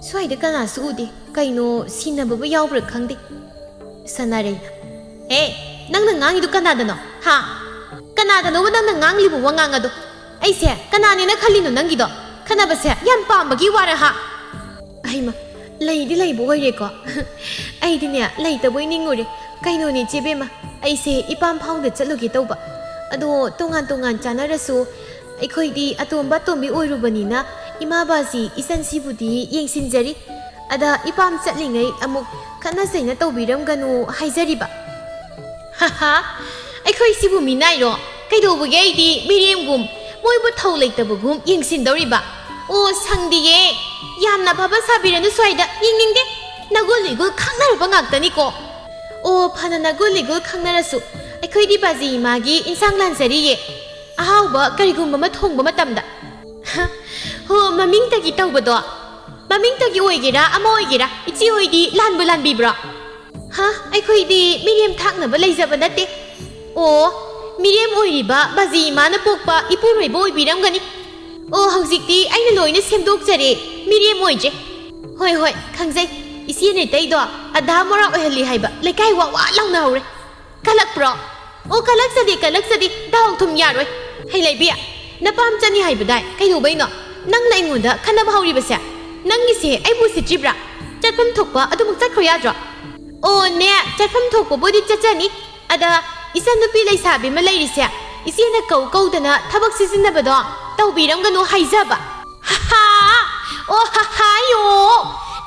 ꯁ꯭ꯋꯥꯏꯗ ꯀꯅꯥꯁꯨ ꯎꯗꯦ ꯀꯩꯅꯣ ꯁꯤꯟꯅꯕꯕꯨ ꯌꯥꯎꯕ꯭ꯔꯥ ꯈꯪꯗꯦ ꯁꯅꯥꯔꯩꯅ ꯅꯪꯅ ꯉꯥꯡꯉꯤꯗꯨ ꯀꯅꯥꯗꯅꯣ ꯀꯅꯥꯗꯅꯣꯕ ꯅꯪꯅ ꯉꯥꯡꯂꯤꯕ ꯋꯥꯉꯥꯡ ꯑꯗꯣ ꯑꯩꯁꯦ ꯀꯅꯥꯅꯦꯅ ꯈꯜꯂꯤꯅꯣ ꯅꯪꯒꯤꯗꯣ ꯈꯟꯅꯕꯁꯦ ꯌꯥꯝ ꯄꯥꯝꯕꯒꯤ ꯋꯥꯔ ꯑꯩꯃ ꯂꯩꯗꯤ ꯂꯩꯕ ꯑꯣꯏꯔꯦꯀꯣ ꯑꯩꯗꯤꯅꯦ ꯂꯩꯇꯕꯣꯏ ꯅꯤꯡꯉꯨꯔꯦ ꯀꯩꯅꯣꯅꯦ ꯆꯦꯕꯦꯝꯃ ꯑꯩꯁꯦ ꯏꯄꯥꯝ ꯐꯥꯎꯗ ꯆꯠꯂꯨꯒꯦ ꯇꯧꯕ ꯑꯗꯣ ꯇꯣꯉꯥꯟ ꯆꯥꯅꯔꯁꯨ ꯑꯩꯈꯣꯏꯗꯤ ꯑꯇꯣꯝꯕ ꯑꯇꯣꯝꯕꯤ ꯑꯣꯏꯔꯨꯕꯅꯤꯅ ꯏꯃꯥ ꯕꯥꯁꯤ ꯏꯆꯟꯁꯤꯕꯨꯗꯤ ꯌꯦꯡꯁꯤꯟꯖꯔꯤ ꯑꯗ ꯏꯄꯥꯝ ꯆꯠꯂꯤꯉꯩ ꯑꯃꯨꯛ ꯈꯠꯅ ꯆꯩꯅ ꯇꯧꯕꯤꯔꯝꯒꯅꯨ ꯍꯥꯏꯖꯔꯤꯕ ꯑꯩꯈꯣꯏꯁꯤꯕꯨ ꯃꯤꯅꯥꯏꯔꯣ ꯀꯩꯗꯧꯕꯒꯤ ꯑꯩꯗꯤ ꯃꯤꯔꯦꯝꯒꯨꯝ ꯃꯣꯏꯕꯨ ꯊꯧ ꯂꯩꯇꯕꯒꯨꯝ ꯌꯦꯡꯁꯤꯟꯗꯧꯔꯤꯕ ꯑꯣ ꯁꯪꯗꯤꯌꯦ ꯌꯥꯝꯅ ꯐꯕ ꯁꯥꯕꯤꯔꯅꯨ ꯁ꯭ꯋꯥꯏꯗ ꯌꯦꯡꯅꯤꯡꯗꯦ ꯅꯒꯨꯜ ꯏꯒꯨꯜ ꯈꯪꯅꯔꯕ ꯉꯥꯛꯇꯅꯤꯀꯣ ꯑꯣ ꯐꯅ ꯅꯒꯨꯜ ꯏꯒꯨꯜ ꯈꯪꯅꯔꯁꯨ ꯑꯩꯈꯣꯏꯗꯤ ꯕꯥꯖꯤ ꯏꯃꯥꯒꯤ ꯏꯟꯁꯥꯡ ꯂꯥꯟꯖꯔꯤꯌꯦ ꯑꯍꯥꯎꯕ ꯀꯔꯤꯒꯨꯝꯕ ꯑꯃ ꯊꯣꯡꯕ ꯃꯇꯝꯗ ꯍꯣ ꯃꯃꯤꯡꯇꯒꯤ ꯇꯧꯕꯗꯣ ꯃꯃꯤꯡꯇꯒꯤ ꯑꯣꯏꯒꯦꯔꯥ ꯑꯃ ꯑꯣꯏꯒꯦꯔꯥ ꯏꯆꯦ ꯍꯣꯏꯗꯤ ꯂꯥꯟꯕꯤꯕ꯭ꯔꯣ ꯑꯩꯈꯣꯏꯗꯤ ꯃꯤꯔꯦꯝ ꯊꯥꯛꯅꯕ ꯂꯩꯖꯕ ꯅꯠꯇꯦ ꯑꯣ ꯃꯤꯔꯦꯝ ꯑꯣꯏꯔꯤꯕ ꯕꯥꯖꯤ ꯏꯃꯥꯅ ꯄꯣꯛꯄ ꯏꯄꯨꯔꯣꯏꯕ ꯑꯣꯏꯕꯤꯔꯝꯒꯅꯤ ꯑꯣ ꯍꯧꯖꯤꯛꯇꯤ ꯑꯩꯅ ꯂꯣꯏꯅ ꯁꯦꯝꯗꯣꯛꯆꯔꯦ ꯃꯤꯔꯦꯝ ꯑꯣꯏꯗ꯭ꯔꯦ ꯍꯣꯏ ꯈꯪꯖꯩ ꯏꯆꯦ ꯅꯦꯇꯩꯗꯣ ꯑꯙꯥ ꯃꯣꯔꯥ ꯑꯣꯏꯍꯜꯂꯤ ꯍꯥꯏꯕ ꯂꯩꯀꯥꯏ ꯋꯥ ꯂꯥꯎꯅꯍꯧꯔꯦ ꯀꯜꯂꯛꯄ꯭ꯔꯣ ꯑꯣ ꯀꯜꯂꯛꯆꯗꯦ ꯗꯥꯎ ꯊꯨꯝ ꯌꯥꯔꯣꯏ ꯍꯩ ꯂꯩꯕꯤ ꯅꯄꯥꯝ ꯆꯅꯤ ꯍꯥꯏꯕꯗꯥꯏ ꯀꯩꯗꯧꯕꯩꯅꯣ ꯅꯪꯅ ꯑꯩꯉꯣꯟꯗ ꯈꯟꯅꯕ ꯍꯧꯔꯤꯕꯁꯦ ꯅꯪꯒꯤꯁꯦ ꯑꯩꯕꯨ ꯎꯁꯤꯠꯇ꯭ꯔꯤꯕ꯭ꯔꯥ ꯆꯠꯐꯝ ꯊꯣꯛꯄ ꯑꯗꯨꯃꯛ ꯆꯠꯈ꯭ꯔꯣ ꯌꯥꯗ꯭ꯔꯣ ꯑꯣ ꯅꯦ ꯆꯠꯐꯝ ꯊꯣꯛꯄꯕꯨꯗꯤ ꯆꯠꯆꯅꯤ ꯑꯗ ꯏꯆꯟꯅꯨꯄꯤ ꯂꯩꯁꯥꯕꯤ ꯑꯃ ꯂꯩꯔꯤꯁꯦ ꯏꯆꯦꯅ ꯀꯧꯗꯅ ꯊꯕꯛ ꯁꯤꯖꯤꯟꯅꯕꯗꯣ ꯇꯧꯕꯤꯔꯝꯒꯅꯨ ꯍꯥꯏꯖꯕ ꯑꯣ ꯍꯥꯏꯌꯣ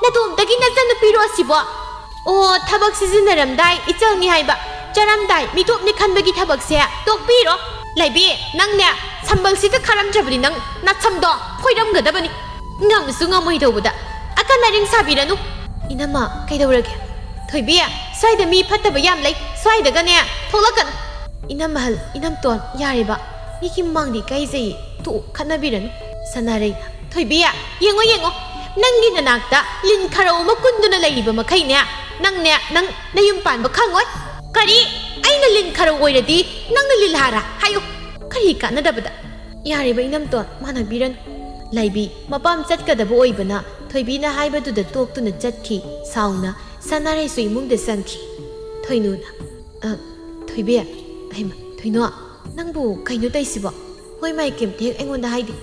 ꯅꯇꯣꯝꯇꯒꯤ ꯅꯆꯟꯅꯨꯄꯤꯔꯣ ꯑꯁꯤꯕꯣ ꯑꯣ ꯊꯕꯛ ꯁꯤꯖꯤꯟꯅꯔꯝꯗꯥꯏ ꯏꯆꯜꯅꯤ ꯍꯥꯏꯕ ꯆꯔꯝꯗꯥꯏ ꯃꯤꯇꯣꯞꯅꯤ ꯈꯟꯕꯒꯤ ꯊꯕꯛꯁꯦ ꯇꯣꯛꯄꯤꯔꯣ ꯂꯩꯕꯤ ꯅꯪꯅꯦ ꯁꯝꯕꯜꯁꯤꯗ ꯈꯥꯔꯝꯗ꯭ꯔꯕꯗꯤ ꯅꯪ ꯅꯁꯝꯗꯣ ꯐꯣꯏꯔꯝꯒꯗꯕꯅꯤ ꯉꯝꯁꯨ ꯉꯝꯃꯣꯏꯗꯧꯕꯗ ꯑꯀꯟ ꯑꯔꯤꯡ ꯁꯥꯕꯤꯔꯅꯨ ꯏꯅꯝꯃ ꯀꯩꯗꯧꯔꯒꯦ ꯊꯣꯏꯕꯤ ꯁ꯭ꯋꯥꯏꯗ ꯃꯤ ꯐꯠꯇꯕ ꯌꯥꯝ ꯂꯩ ꯁ꯭ꯋꯥꯏꯗꯒꯅꯦ ꯊꯣꯛꯂꯛꯀꯅꯨ ꯏꯅꯝꯃꯍꯜ ꯏꯅꯝꯇꯣꯟ ꯌꯥꯔꯦꯕ ꯃꯤꯒꯤ ꯃꯃꯥꯡꯗꯤ ꯏꯀꯥꯏꯖꯩ ꯈꯠꯅꯕꯤꯔꯅꯨ ꯁꯅꯥꯔꯩꯅ ถอยเบียยังไงนั่งกินนักตะลินคาราโอมากุนดูน่ะเลยบ่มาใครเนี่ยนั่งนายยุ่มปานบ่ข้างไว้กะดิไอ้น่ะลินคาราโอเลยดินั่งน่ะลิลหาระให้ยุกะดิกันน่ะดับดะยาริบอินำตัวมานักบิรันไลบีมาปามจัดกะดับโอยบนะถอยบีน่ะให้บ่ตุดะตอกตุน่ะจัดขี้สาวน่ะสันนาให้สุยมุงเดสังขี้ถอยนู่นถอยเบียไอ้มาถอยนัวนั่งบ่ใครนู่นได้สิบ่ห้วยไม่เก็บเทกไอ้งอนได้ให้ดิ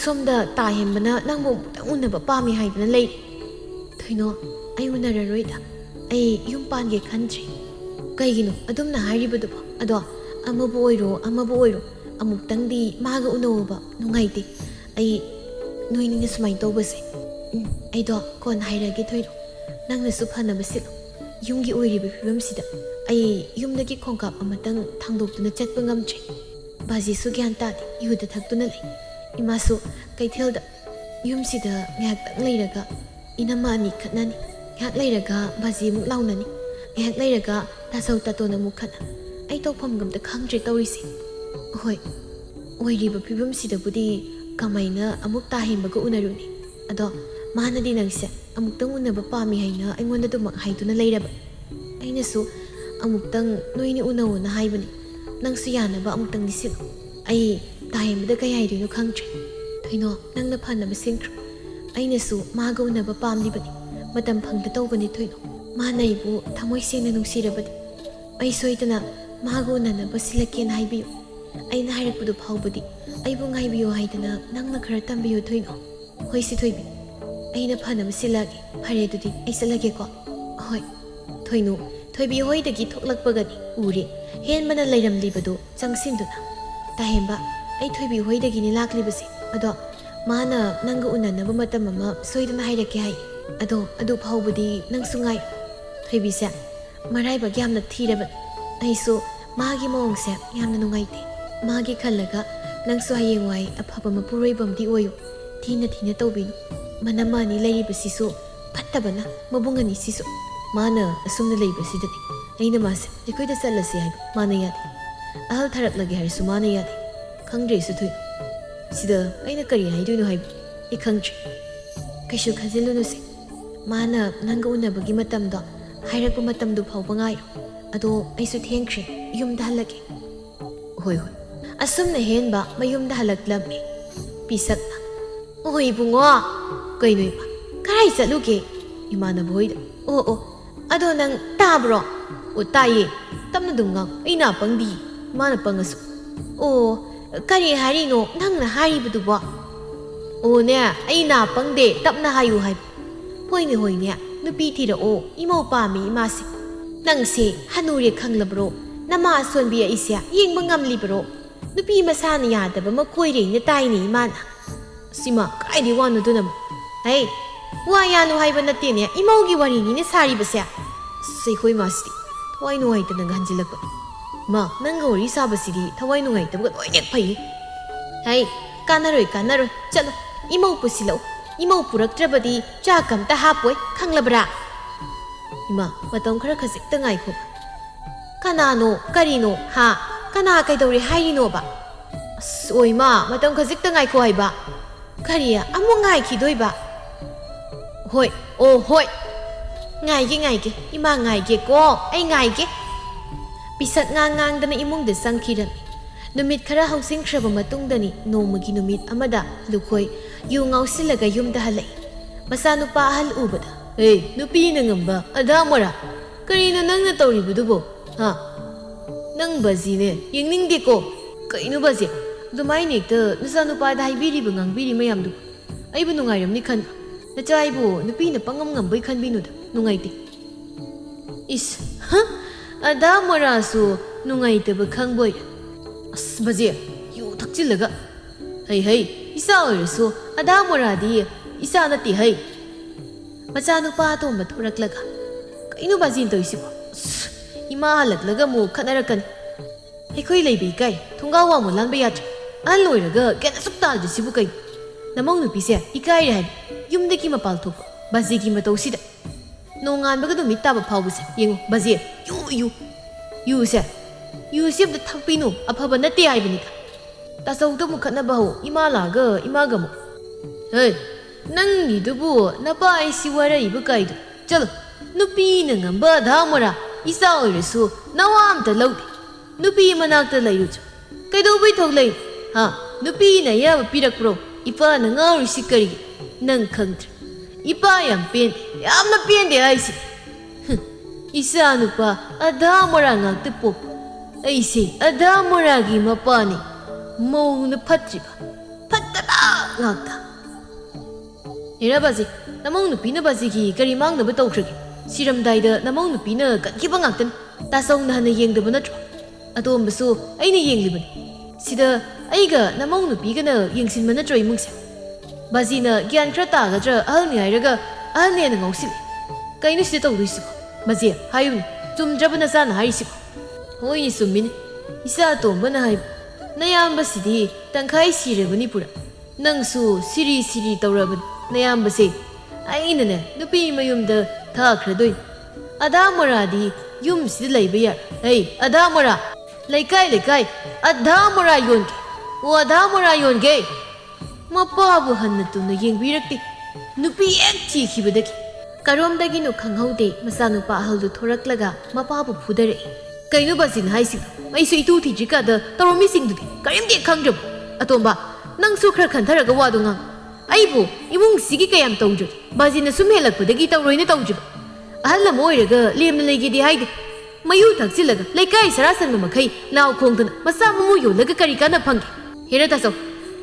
สมดาตายเห็นมันนะนั่งบ่ตั้งอุ่นน่ะบ่ป้ามีให้นั่นเลยถอยนัวไอ้อุ่นน่ะรวยดะไอ้ยุ่มปานเกคันทรีไกกิโนอดุมน่ะให้ริบดุบ่อดออามาบ่อยโรอมุกตั้งดีมาก็อุโนบ่นุ่งไงติไอ้นุ่ยนี่สมัยโตบ่สิไอ้ดอกก่อนให้ระกิถอยนั่งน่ะสุพรรณบ่สิยุ่งกี่อวยริบพิมสิดะไอ้ยุ่มดะกิคงกับอามาตั้งทางดอกตุน่ะจัดบ่งำใจบาจิสุกยันตาดิอยู่ดะทักตุน่ะเลยอิมาสุไกเทลดะยุ่มสิดะงากตั้งเลยระกะอินามานี่คันนั้นงากเลยระกะบาจิมุกเล่านั่นนี่งากเลยระกะตาเซาตาโตน่ะมุกคันน่ะไอ้ตอกพอมกำตะคังใจตอริสิโอ้ยอวยริบพิมสิดะบุดีกะไมนะอามุกตาเห็นบ่ก็อุนารุนี่อดอมานะดินังเสะอามุกตั้งอุนะบ่ปามีให้นะไอ้งอนน่ะตุมักให้ตุน่ะเลยระบะไอ้น่ะสุอามุกตั้งนุ่ยนี่อุนาโอนะให้บ่นี่นังสิยานะบ่อามุกตั้งดิสิไอ้ตายมันได้ก็ใหญ่ดีนุคังใจถอยนอนั่งนับพันนับเสียงครูไอ้เนี่ยสู้มากูนับปามดีบัดมาดำพังตะโตบันนี้ถอยนอมาในบุทำให้เสียงนั่งสีระบัดไอ้สวยตัวน่ะมากูนั่นนับสิลักเกียนให้บิวไอ้น่าให้ปุดเผาบัดไอ้บุงให้บิวให้ตัวน่ะนั่งนักคราตัมบิวถอยนอหอยสิถอยบิไอ้นับพันนับสิลักพาเรตุดิไอ้สิลักเกก็หอยถอยนอถอยบิวหอยตะกี้ทกลักปะกันอูรีเห็นมันอะไรรำลีบัดจังสินตัวน่ะตาเห็นบะไอ้ถอยบิวหอยตะกี้นี่ลักลีบสิอดอมานะนั่งก็อุ่นนะบ่มาตะมะสวยตะให้ระแกให้อดอเผาบดีนั่งสุงไงถอยบิเสะมาไรบักยามนัดทีระบัดไอ้สุมากิมองเสะยามนันนุ่งไงติมากิคันละกะนั่งสวยยังไว้อภาพมาปุเรบัมดีโอยุทีนะโตบินมันมานี่เลยบสิสุพัตตะบนะมาบุงกันนี่สิสุมานะสุมนะเลยบสิดะไอ้นะมาเสะจะคุยตะสัลละสิให้มานะยาดิอาลทารักละเกหริสุมานะยาดิคังเรสุถุสิดะไอ้นะกะรีให้ดูหน่อยอีคังจิกะชุคันซิลุนุสิมานะนั่งก็อุ่นนะบกิมาตัมดอให้รักมาตัมดูเผาปังไงอดอไอ้สุเทียงครียุ่มดาลักเฮ้ยอาสมนะเห็นบ่มายุ่มดาลักลำมีปีสักนะโอ้ยบุงอ่ะก็ยังไงบ่ใครสักลูกเอ๋อีมานะบ่อยดโอ้อดอนังตาบรอโอ้ตายตัมนะดุงงังไอ้น่าปังดีมานะปังสุโอ้กะรีหารีโนนั่งนะหารีบุตุบ่โอ้เนี่ยไอ้น่าปังเดตับนะหาอยู่ให้พ่อยนี่เนี่ยนุปีทีระโออีโมปามีมาสินังเสฮันูเรียคังละบรอนามาส่วนเบียอีเสียยิงบังงำลีบรอนุปีมาซานี่ยาแต่บ่มาคุยเรื่องเนี่ยตายนี่มานะสิมาใครดีว่านุตุนำเฮ้ยว่ายานุให้บันนัดเนี่ยอีโมกีวารีนี่เนี่ยสารีบเสียสิคุยมาสิทวายนุให้แต่นังหันจิลักมานั่งก็รีซาบสิดีทวายนุให้แต่บ่ก็เด็กไปเฮ้ยกันน่ะเลยจัลอีโมปุสิโลอีโมปุรักตระบดีจากัมตาหาป่วยขังละบระอีมาว่าต้องคราคัสิกตั้งไงคุกานาโนการิโนฮะกานาไกตัวรีไฮริโนบะสวยมาว่าต้องคราสิกตั้งไงคุไอบะการิยาอามุงไงคิดด้วยบะโฮ้ยโอ้โฮ้ยไงเกอีมาไงเกก็ไอ้ไงเกปิสัตงางดันอีมุงเดสังคีดันนุมิดคราเฮาสิงคราบมาตุงดันีโนมกินุมิดอามาดาลูกคอยยูเงาสิลกายุมดาฮัลเลยมาซานุปาฮัลอูบดาเฮ้ยนุปีนังบ่อดามระกรีนนังนะตอริบุดูบ่ฮะนังบาซีเนี่ยยังนิ่งดิโกกอินุบาซีดูไม่เนี่ยเตอนุซานุปาได้บิริบังบิริไม่ยามดูไอ้บุนุงไงรำนี่คันนะจ๊ะไอ้บุนุปีน่ะปังงำไปคันบินุดนุงไงติอิสฮะอดามระสูนุงไงเตบคังบ่อยบาซียูทักจิลละกะเฮ้ยอิสาอร์สูอดามระดีอิสานาติเฮ้ยมาจานุปาโตมาทุรักลักก็อินุบาจินตัวสิบอิมาลักลักมูขันอะไรกันให้คุยเลยบีไก่ทุ่งก้าวว่ามุลันไปยัดอันลอยลักแกน่าสุดตาดิสิบุไก่น้ำมองนุปีเสียอีกไก่เลยยุ่มเด็กมาพัลทุกบาซิกิมาตัวสิดน้องงานบักดูมิตาบพาวบุษยังบาซิยูเสียยูเสียบเด็กทักปีนูอภาบันนัดที่ไอ้บันิกาตาสาวตัวมุขันน่ะบ่าวอิมาลากอิมากมุ เฮ้ยนั่งนี่ดูบัวน้าป้าไอซิวาระอีบุกไก่ดูจัลนุปีนึงอันบ้าดามระอีสาวเลยสู้น้าวามตะลุดนุปีมันนักตะเลยรู้จักไก่ดูไปทอกเลยฮะนุปีน่ะยาบปีรักโปรอีป้าน่ะงารุสิกะรินั่งขังตรอีป้ายังเป็นยามน่ะเป็นเดียไอซิอีสาวนุป้าอดามระงักตะปบไอซิอดามระกีมาป้านี่มองน่ะพัดจิบะพัดตะตางักตาเฮ้ยบ้าสิน้ำมันนุปีน่ะบ้าสิกีกะริมังน่ะไม่ต้องครึกสิรำได้เด้อน้ำมันนุปีน่ะกันกี่บังงักตันตาส่งน่ะยังเด้อมันน่ะจ้ะอะตัวมันสู้ไอ้นี่ยังลิบันสิเด้อไอ้ก็น้ำมันนุปีกันน่ะยังสิมันน่ะจ้ะอีมึงสิบ้าสิน่ะแกนคราตากะจ้ะอันนี้ไอ้เรื่องอันนี้น่ะงงสิไก่นี่สิต้องดูสิบ้าสิหายุนจุ่มจับน่ะซาน่ะหายสิโอ้ยนี่สุมินอีสาตัวมันน่ะหายนายามบ้าสิดีตั้งใครสิเรบันนี่ปุ๊ระนั่งสู้สิริตัวระบันนายามบ้าสิไอ้นั่นน่ะนุปีมายุมเด้อท่าคราด้วยอาดามราดียุมสิเลยไปยาเฮ้ยอาดามราเลยไกอาดามราโยนเกโอ้อาดามราโยนเกมาป้าบุหันนั่นตัวนึงยังวิรักตินุปีเอ็กที่ขี้บดกการุมดากินุขังเขาเดมาสานุป้าฮัลดูทรักละกะมาป้าบุพูดอะไรไก่นุบาสินหายสิไม่สุยตูที่จิกาเดตรมิสิงดูดิการุมเด็กขังจบอะตัวบ้านั่งสู้คราขันทารกว่าดุงังไอ้บุอีมุงสิกิกยามตงจุดบาสินสุมเฮลักปดกิตารอยน์ตงจุดอัลละโมยระกะเลี้ยมเลยกิดีไฮด์มาอยู่ทักษิละกะเลยไก่สระสันมาใครลาวคงตันมาสามมูอยู่ละกะการิการ์พังเฮระตาโซ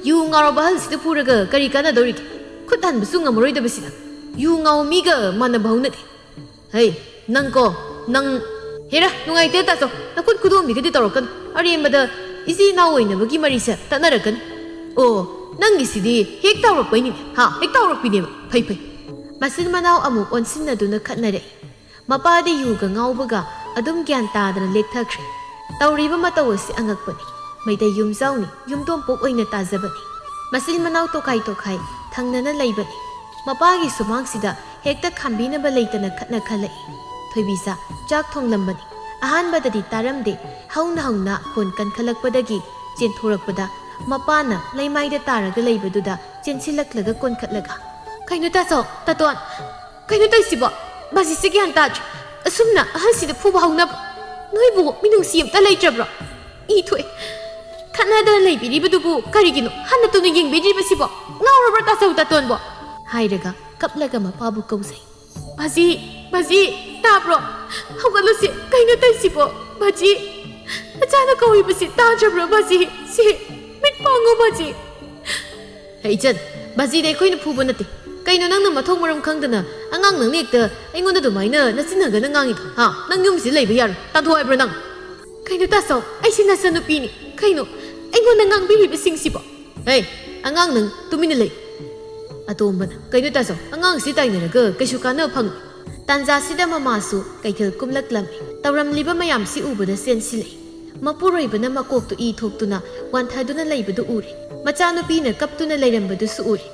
ยูงารบาลสิทธิ์พูระกะการิการ์ดอริกขุดทันบุษงามรอยดบสิละยูงาวมีกะมันบ่าวนัดเฮ้ยนั่งก็นั่งเฮระนุ่งไอเตตาโซนักขุดขุดมีกะติตารกันอารีมบดาอีซีน่าโอยนะบกิมาริสะตันนารกันโอ้นั่งกิสิดีเฮกตารไปนี่ฮะเฮกตารไปนี่ไปมาสินมานาวอมุกอนสินนะดูนักขัดนั่นเลยมาป้าได้อยู่กับเงาบกะอดุมแกนตาดนเล็กทักษ์ตาวรีบมาตาวสิอังกักปนีไม่ได้ยุมเจ้านี่ยุมต้มปกอ้อยนตาจะบันีมาสินมานาวโตไข่ทางนั้นเลยบันีมาป้ากิสมังสิดาเฮกตะคำบินบันเลยตะนักขัดนักขัดเลยถอยบิสาจากทองลำบันีอาหารบัดดิตารำเดเฮาหน้าคนกันขลักบัดกิเจนทุรักบัดมาป้าน่ะเลยไม่ได้ตาระก็เลยบัดดูดาเจนสิลักละก็คนขัดละกะใครนึกตาโซตาตัวใครนึกตาสิบ่บาสิสกี้อันตาจสมน่ะฮันสิเดผู้บ่าวนับน้อยบัวมีหนุ่งเสียมตะเลยจับละอีถวยขนาดเดินเลยปีนี้บัดดูบุการิกินฮันน่ะตัวนึงยิงเบจิบสิบ่เงาระเบิดตาโซตาตัวบ่ไฮเดกะกับละกะมาป้าบุกเอาใส่บาสิตาบรอเฮากันลุสิใครนึกตาสิบ่บาจิอาจารย์ก็วิบัสิตาจับละบาจิสิมิดปองบาจิเฮ้ยจันบาจิได้คุยนึกผู้บ่นัดติไก่น้องมาท่องมารงคังเถอะนะอังงังหนังเล็กเถอะไอ้เงินตัวไม่เนอะนั่นสินะกันอังงังอีกฮะนั่งยุ่งสิเลยไปยันตัดหัวไอ้ประนังไก่น้องตาโซไอ้สินะสนุปีนี่ไก่น้องไอ้เงินอังงังบิบิไปสิงสิบ่เฮ้ยอังงังหนังตัวมินเลยอะตัวมันไก่น้องตาโซอังงังสิตายเนี่ยก็ไก่ชุกันเนอะพังตันจาสิดามาสูไก่เธอกุมลักลำตารำลิบะมายามสิอุบดเซนสิเลยมาปูรอยบนะมาโกกตัวอีทกตัวน่ะวันท้ายตัวนั้นเลยบดูอุริมาจานุปีเนี่ยกับตัวนั้นเลยรำบดูสุอุริ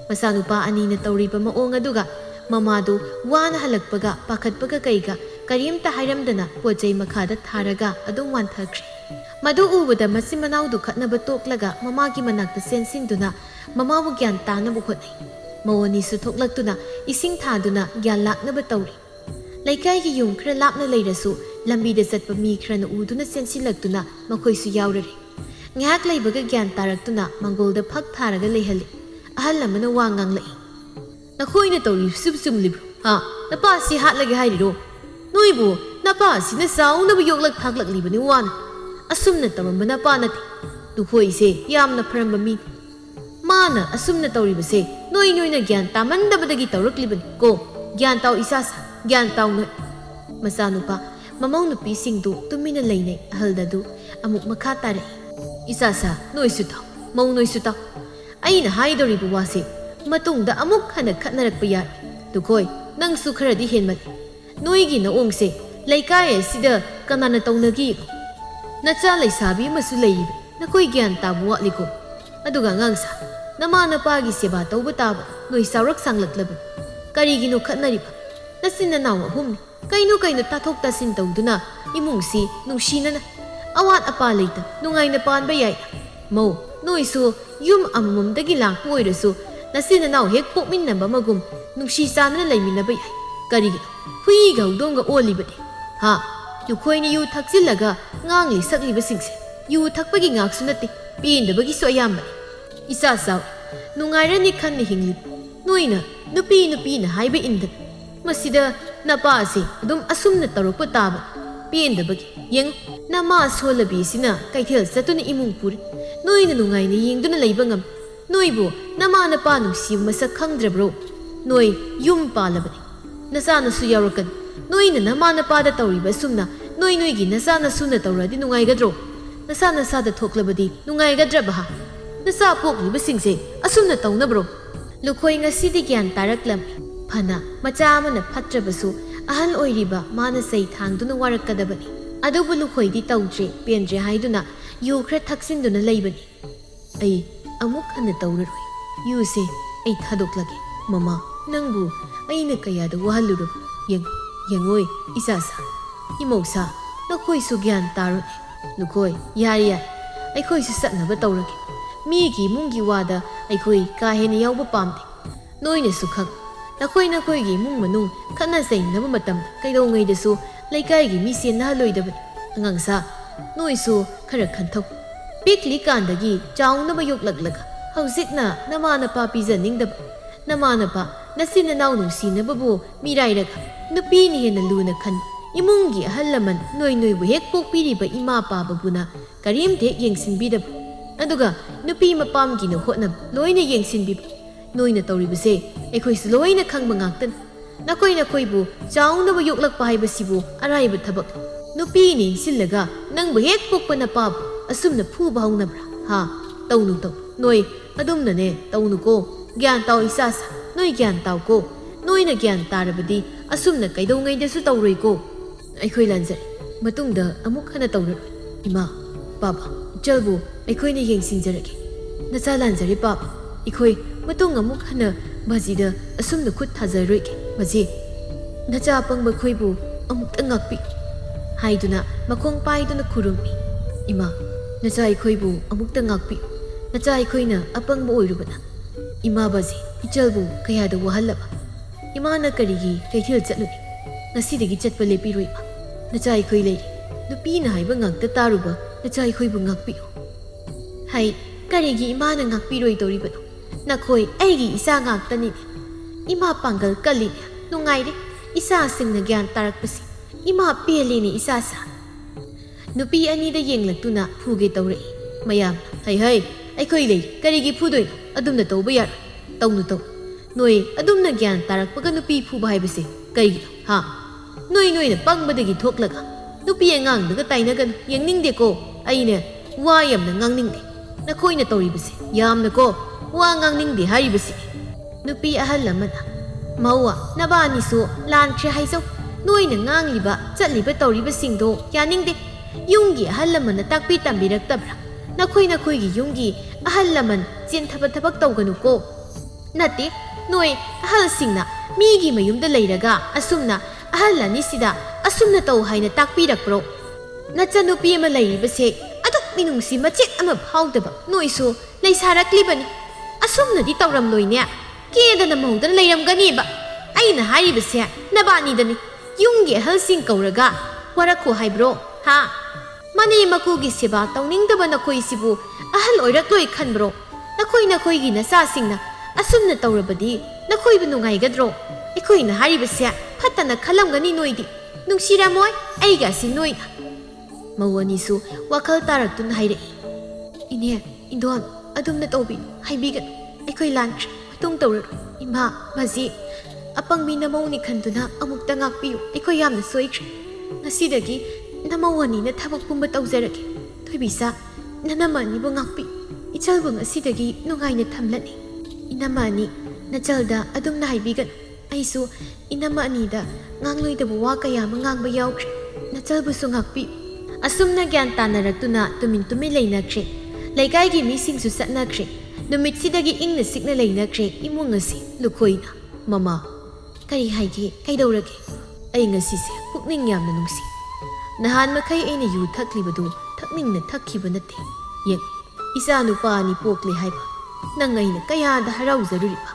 มาสานุปาอันนี้นะตอรีบมาโองดูกะมามาดูวานหักปะกะปะขัดปะกะไก่กะการยิมตาให้รำดนะปวดใจมาขาดทารกะอดุงวันทักษ์มาดูอูบดมาสิมานาวดูขัดนบตกละกะมามากิมันนักตะเซนสินดูนะมามาบุกยันตานะบุคคลมาวันนี้สุทกลักดูนะอีสิงทาดูนะยันลักนบตอรีเลยใกล้กิยุงครลับนะเลยระสุลำบีเดจัดปะมีครนอูดูนะเซนสิลักดูนะมาคุยสุยาวเลยงักเลยบกะยันตารักดูนะมังโกลเดพักทารกะเลยฮัลอาหลังมันวางงังเลยนักคุยเนี่ยตัวรีบซุบลิบฮะนับป้าสิฮัดเลยให้ดิโรนุ้ยบัวนับป้าสิเนี่ยสาวนับยกเลิกทักหลักลีบันนี่วันอาสุมเนี่ยตัวมันนับป้านั่นดูคุยเสียยามนับพรำบะมีมาน่ะอาสุมเนี่ยตัวรีบเสียนุ้ยเนี่ยแกนตามันดับตะกี้ตัวรักลีบันโกแกนตัวอิสาสแกนตัวเนี่ยมาสานุป้ามามองนุปีสิงดูตุ้มินเลยเนี่ยฮัลดาดูอามุกมาขาตาเลยอิสาสนุ้ยสุดท้ามองนุ้ยสุดท้าไอ้น่ะไฮดอริบัวสิมาตุงดาอมุกขันขันนรักไปยาทุกคนนั่งสุขระดิเห็นมันนุ้ยกินองค์เสเลยกายสิเดกันนันตองนักีนัดจ้าเลยสาบีมาสุเลยนักคุยกันตาบัวลิโกอดูกังงังสาน้ำมันปากิเสบาตัวบุตาบนุ้ยสาวรักสังลักลับการีกินุขันนริบนัดสินนาวหุ่มไก่นุตาทกตาสินตัวดูนะอิมุงสีนุชีนันอวัดอปาเลยตานุงไงนปานไปใหญ่โมนุ้ยสูยุมอัมมุมตะกี้หลังป่วยหรือสู nasi nanau hek pokminnaba magum nungsi sanana leiminaba yai karigino huiga hudonga olibadi ha lukhoina yu thakjillaga ngangli sakliba singse yu thakpagi ngaksu nate pindabagi so ayambani isa saw nungairani khanni hingli noina nupi na haiba inda masida napa ase adum asumna tarokpa taba pindabagi yeng nama solabi sina kaithel satuna imung pur noina nungaina yengduna leiba ngam noibo nama napa nungsi masak khangdrabro noi yum palabani nasana su yaurakan noina nama napa da tawriba sumna noigi nasana suna tawradi nungaigadro nasana sada thoklabadi nungaigadraba nasa pokliba singse asumna tawnabro lukhoi ngasidi gyan taraklam phana macha amana phatrabasu ahal oiriba mana sei thangduna warakadabani adubu lukhoi di tawdre pendre haiduna yu khra thaksinduna leibani ai amuk hana tawraroi yu se ai thadoklage mama nangbu aina kayada wahaluru yengoi isasa imausa nakhoi su gyan tarone lukhoi yari ya aikhoi su satnaba tawrage migi mungi wada aikhoi ka hena yawba pamde noina su khak nakhoi gi mung manung khana sei naba matam kaidau ngai da su laikai gi mi sen na loidaba angangsa noi su khara khanthok pikli kandagi chaunaba yoklaklaga hausikna namana pa pijaningdaba namana pa nasina naw nungsinaba bu mirairaga nupi ni hena luna khan imungi ahalaman noi bu hek pokpiriba ima pa babuna karim thek yengsinbidaba aduga nupi mapam gi no hotna loina yengsinbiba noina tawribase aikhoi su loina khangba ngaktan nakoi bu chaunaba yoklakpa haibasibu araiba thabak nupi ni sillaga nangbu hek pokpa na pa asumna phuba haunabra ha tawnu taw noi adumna ne tawnu ko gyan taw isasa noi gyan taw ko noina gyan tarabadi asumna kaidau ngai da su tawroi ko aikhoi lanjare matungda amuk hana tawraroi ima baba jalbu aikhoi ne yengsinjarage nacha lanjare papa aikhoi matung amuk hana bazida asumna khut thajaroi ke baji nacha pangba khoibu amuk tangakpi haiduna makong paiduna khurumi ima nacha aikhoi bu amuk tangakpi nacha aikhoi na apangba oirubana ima baji ijalbu kayada wahalaba ima na karigi kaithil chatnuni ngasidagi chatpa lepiroi ma nacha aikhoi lei nupi na haiba ngakta taruba nacha aikhoi bu ngakpi hai karigi ima na ngakpi roi toribano nakhoi aigi isa ngaktani ima pangal kali nungai de isa singna gyan tarakpasi ima peli ni isa sa nupi ani da yenglaktuna phuge tawre mayam hai aikhoi lei karigi phudoi adumna tawba yar tawnu taw noi adumna gyan tarakpaga nupi phuba haibase kaigi ha noi na pangbadagi thoklaga nupi angang daga tainagan yengningde ko aine wa yamna ngangningde nakhoina tawribase yamna ko wa ngangningde haribase nupi ahal lamana mawa nabani su lantre haisau noina ngangliba chatliba tawriba singdo yaningde yunggi ahal lamana takpi tambiraktabra nakhoi gi yunggi ahal laman chen thabak tawganu ko nate noi ahal singna migi mayumda leiraga asumna ahal lani sida asumna taw haina takpirakpro nacha nupi ama leiribase aduk minungsi machek ama phawdaba noisu leisaraklibani asumna di tawram loine kedana maudana leiramgani ba aina haribase nabani dani yungge halsing kauraga warakho haibro ha mani makugi seba tawningdaba nakhoi sibu ahal oirakloi khanbro nakhoi gi nasa singna asumna tawrabadi nakhoi bu nungai gadro ikoina haribase phatana khalamgani noidi nungsiramoy aiga si noina mawani su wakal taraktun haire ine indon adumna tawbi haibiga aikoi lanch matung tawr ima baji apangmi namawni khanduna amukta ngakpiu aikoi yamna soikri ngasidagi namawani na thabak pumba tawjarake thoibisa nanamani bu ngakpi ichalbu ngasidagi nungaina thamlani inamani nachalda adumna haibiga aisu inamani da ngangloidaba wa kaya mangangba yaukre nachalbu su ngakpi asumna gyan tanaratuna tumin leinakre laikai gi mising su satnakre numit sidagi ingna sikna leinakre imung asi lukhoina mama kari haigi kaidawrage ai ngasi se pukning yamna nungsi nahan makai aina yu thaklibadu thakningna thakhiba nate yek isa nupa ni pokle haiba ꯅꯪ ꯑꯩꯅ ꯀꯌꯥꯗ ꯍꯔꯥꯎꯖꯔꯨꯔꯤꯕ